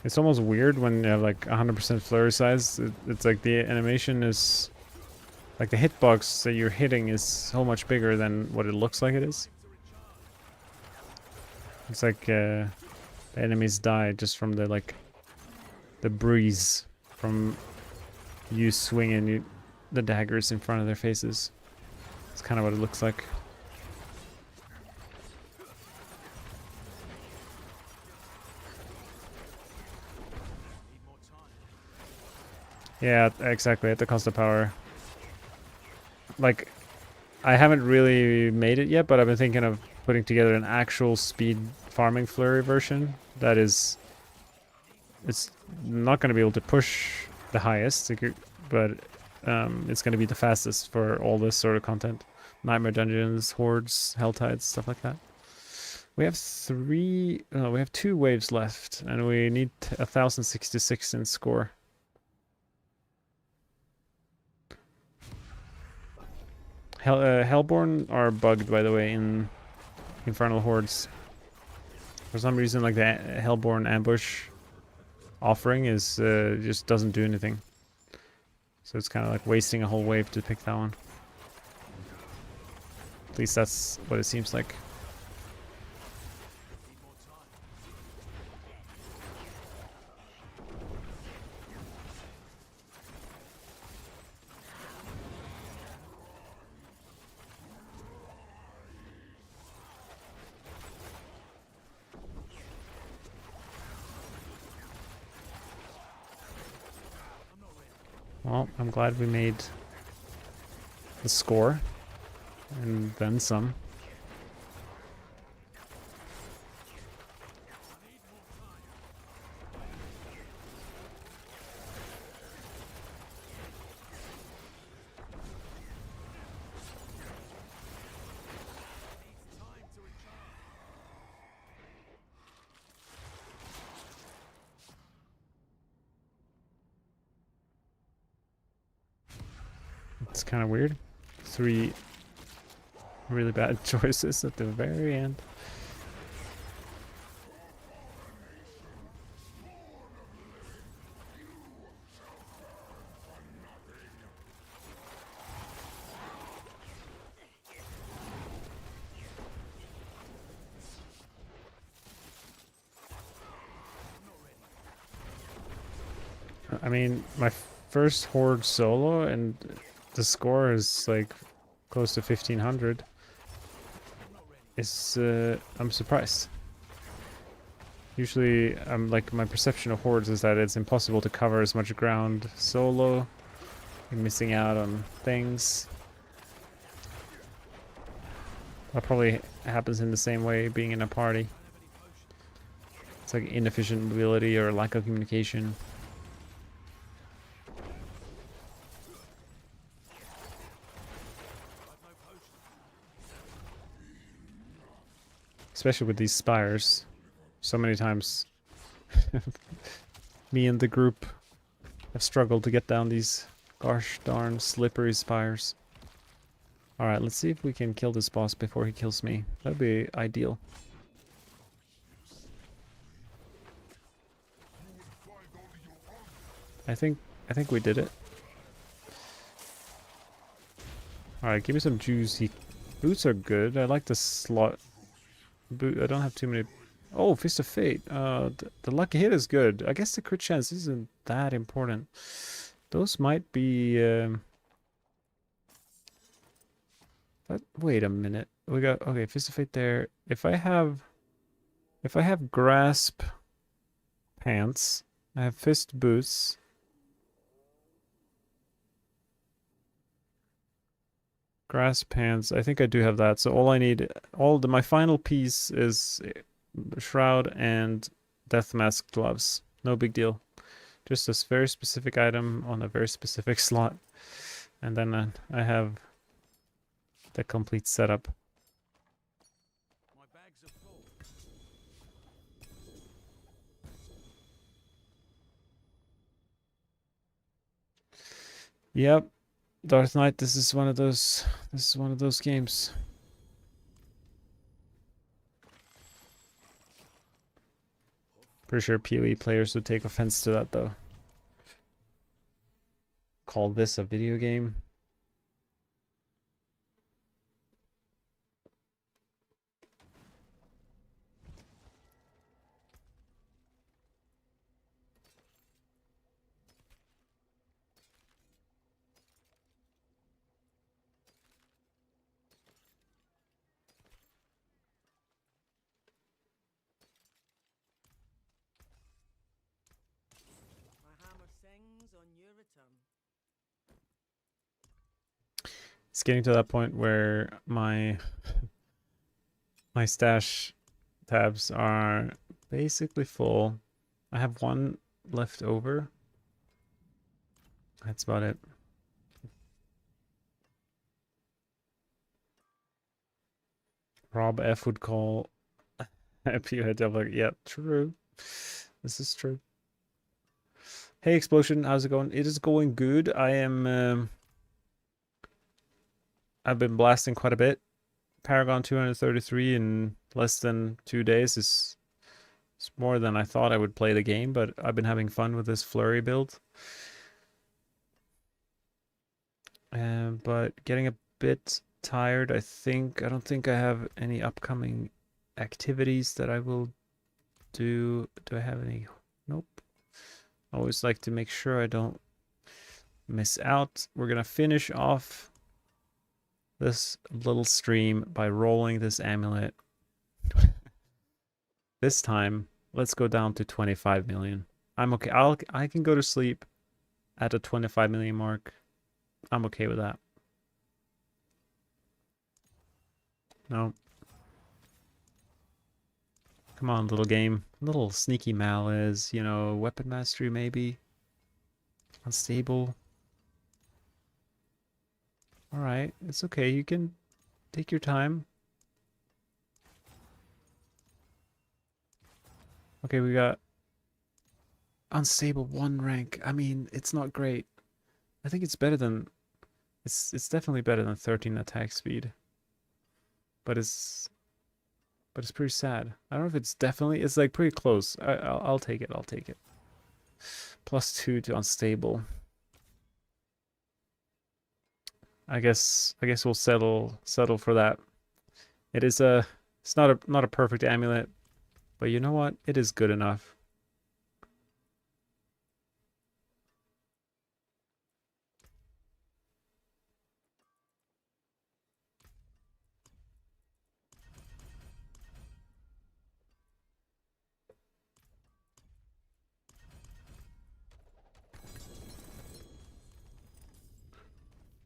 It's almost weird when you have like 100% flurry size. It's like the animation is... like the hitbox that you're hitting is so much bigger than what it looks like it is. It's like the enemies die just from the like... the breeze from you swinging the daggers in front of their faces. It's kind of what it looks like. Yeah, exactly, at the cost of power. Like, I haven't really made it yet, but I've been thinking of putting together an actual speed farming flurry version that is... it's not going to be able to push the highest, but it's going to be the fastest for all this sort of content. Nightmare dungeons, hordes, hell tides, stuff like that. We have we have 2 waves left, and we need 1066 in score. Hellborn are bugged, by the way, in Infernal hordes. For some reason, like the Hellborn ambush offering is just doesn't do anything. So it's kind of like wasting a whole wave to pick that one. At least that's what it seems like. Well, I'm glad we made the score, and then some. It's kind of weird. 3 really bad choices at the very end. I mean, my first horde solo, and the score is like close to 1500. I'm surprised. Usually, like my perception of hordes is that it's impossible to cover as much ground solo. You're missing out on things. That probably happens in the same way being in a party. It's like inefficient mobility or lack of communication. Especially with these spires. So many times me and the group have struggled to get down these gosh darn slippery spires. Alright, let's see if we can kill this boss before he kills me. That'd be ideal. I think we did it. Alright, give me some juicy boots are good. I like the slot boot. I don't have too many. Oh, Fist of Fate. The lucky hit is good. I guess the crit chance isn't that important. Those might be but wait a minute. We got okay, Fist of Fate there. If I have grasp pants, I have fist boots. Grasp pants. I think I do have that. So all I need, my final piece is shroud and death mask gloves. No big deal. Just this very specific item on a very specific slot, and then I have the complete setup. My bags are full. Yep. Dark Knight, this is one of those games. Pretty sure PoE players would take offense to that though. Call this a video game? My hammer sings on your return. It's getting to that point where my stash tabs are basically full. I have one left over. That's about it. Rob F would call Pewhead Devil. Yeah, true. This is true. Hey Explosion, how's it going? It is going good. I am I've been blasting quite a bit. Paragon 233 in less than 2 days is it's more than I thought I would play the game, but I've been having fun with this Flurry build. But getting a bit tired. I don't think I have any upcoming activities that I will do. Do I have any? Nope. I always like to make sure I don't miss out. We're gonna finish off this little stream by rolling this amulet. This time, let's go down to 25 million. I'm okay. I can go to sleep at a 25 million mark. I'm okay with that. No. Come on, little game. Little sneaky malice, you know, weapon mastery maybe. Unstable. Alright, it's okay. You can take your time. Okay, we got unstable 1 rank. I mean, it's not great. I think it's better than it's definitely better than 13 attack speed. But it's pretty sad. I don't know if it's definitely, it's like pretty close. I'll take it. I'll take it. +2 to unstable. I guess we'll settle for that. It is it's not a perfect amulet, but you know what? It is good enough.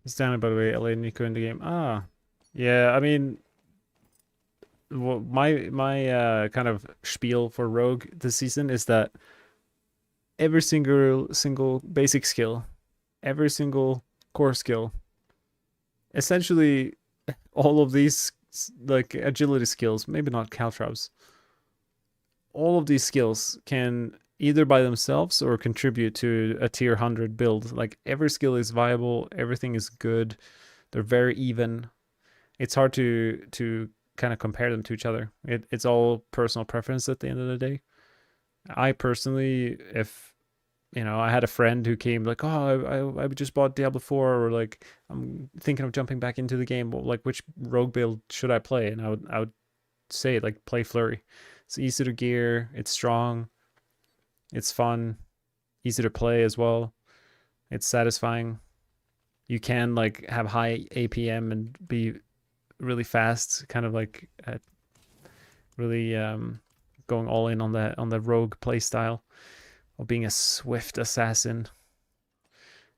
It's down, by the way, LA Nico in the game. Ah, yeah. I mean, well, my kind of spiel for Rogue this season is that every single basic skill, every single core skill, essentially all of these like agility skills, maybe not caltrops. All of these skills can either by themselves or contribute to a tier 100 build. Like every skill is viable, everything is good, they're very even. It's hard to kind of compare them to each other. It's all personal preference at the end of the day. I personally, if I had a friend who came like, oh, I just bought Diablo 4, or like I'm thinking of jumping back into the game. Well, like which rogue build should I play? And I would say like play Flurry. It's easy to gear. It's strong. It's fun. Easy to play as well. It's satisfying. You can like have high APM and be really fast, kind of like really going all in on the rogue play style, or being a swift assassin.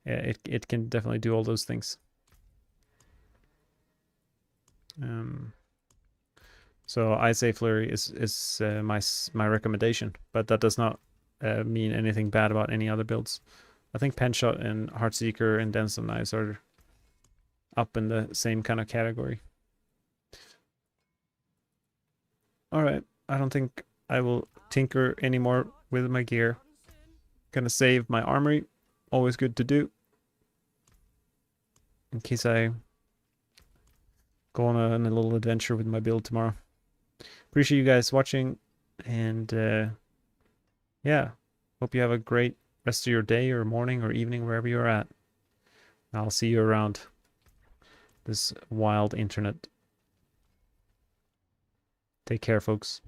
Yeah, it can definitely do all those things. So I say Flurry is my recommendation, but that does not mean anything bad about any other builds. I think Penshot and Heartseeker and Dance of Knives are up in the same kind of category. Alright, I don't think I will tinker anymore with my gear. Gonna save my armory, always good to do, in case I go on a little adventure with my build tomorrow. Appreciate you guys watching, and yeah, hope you have a great rest of your day or morning or evening, wherever you're at. I'll see you around this wild internet. Take care, folks.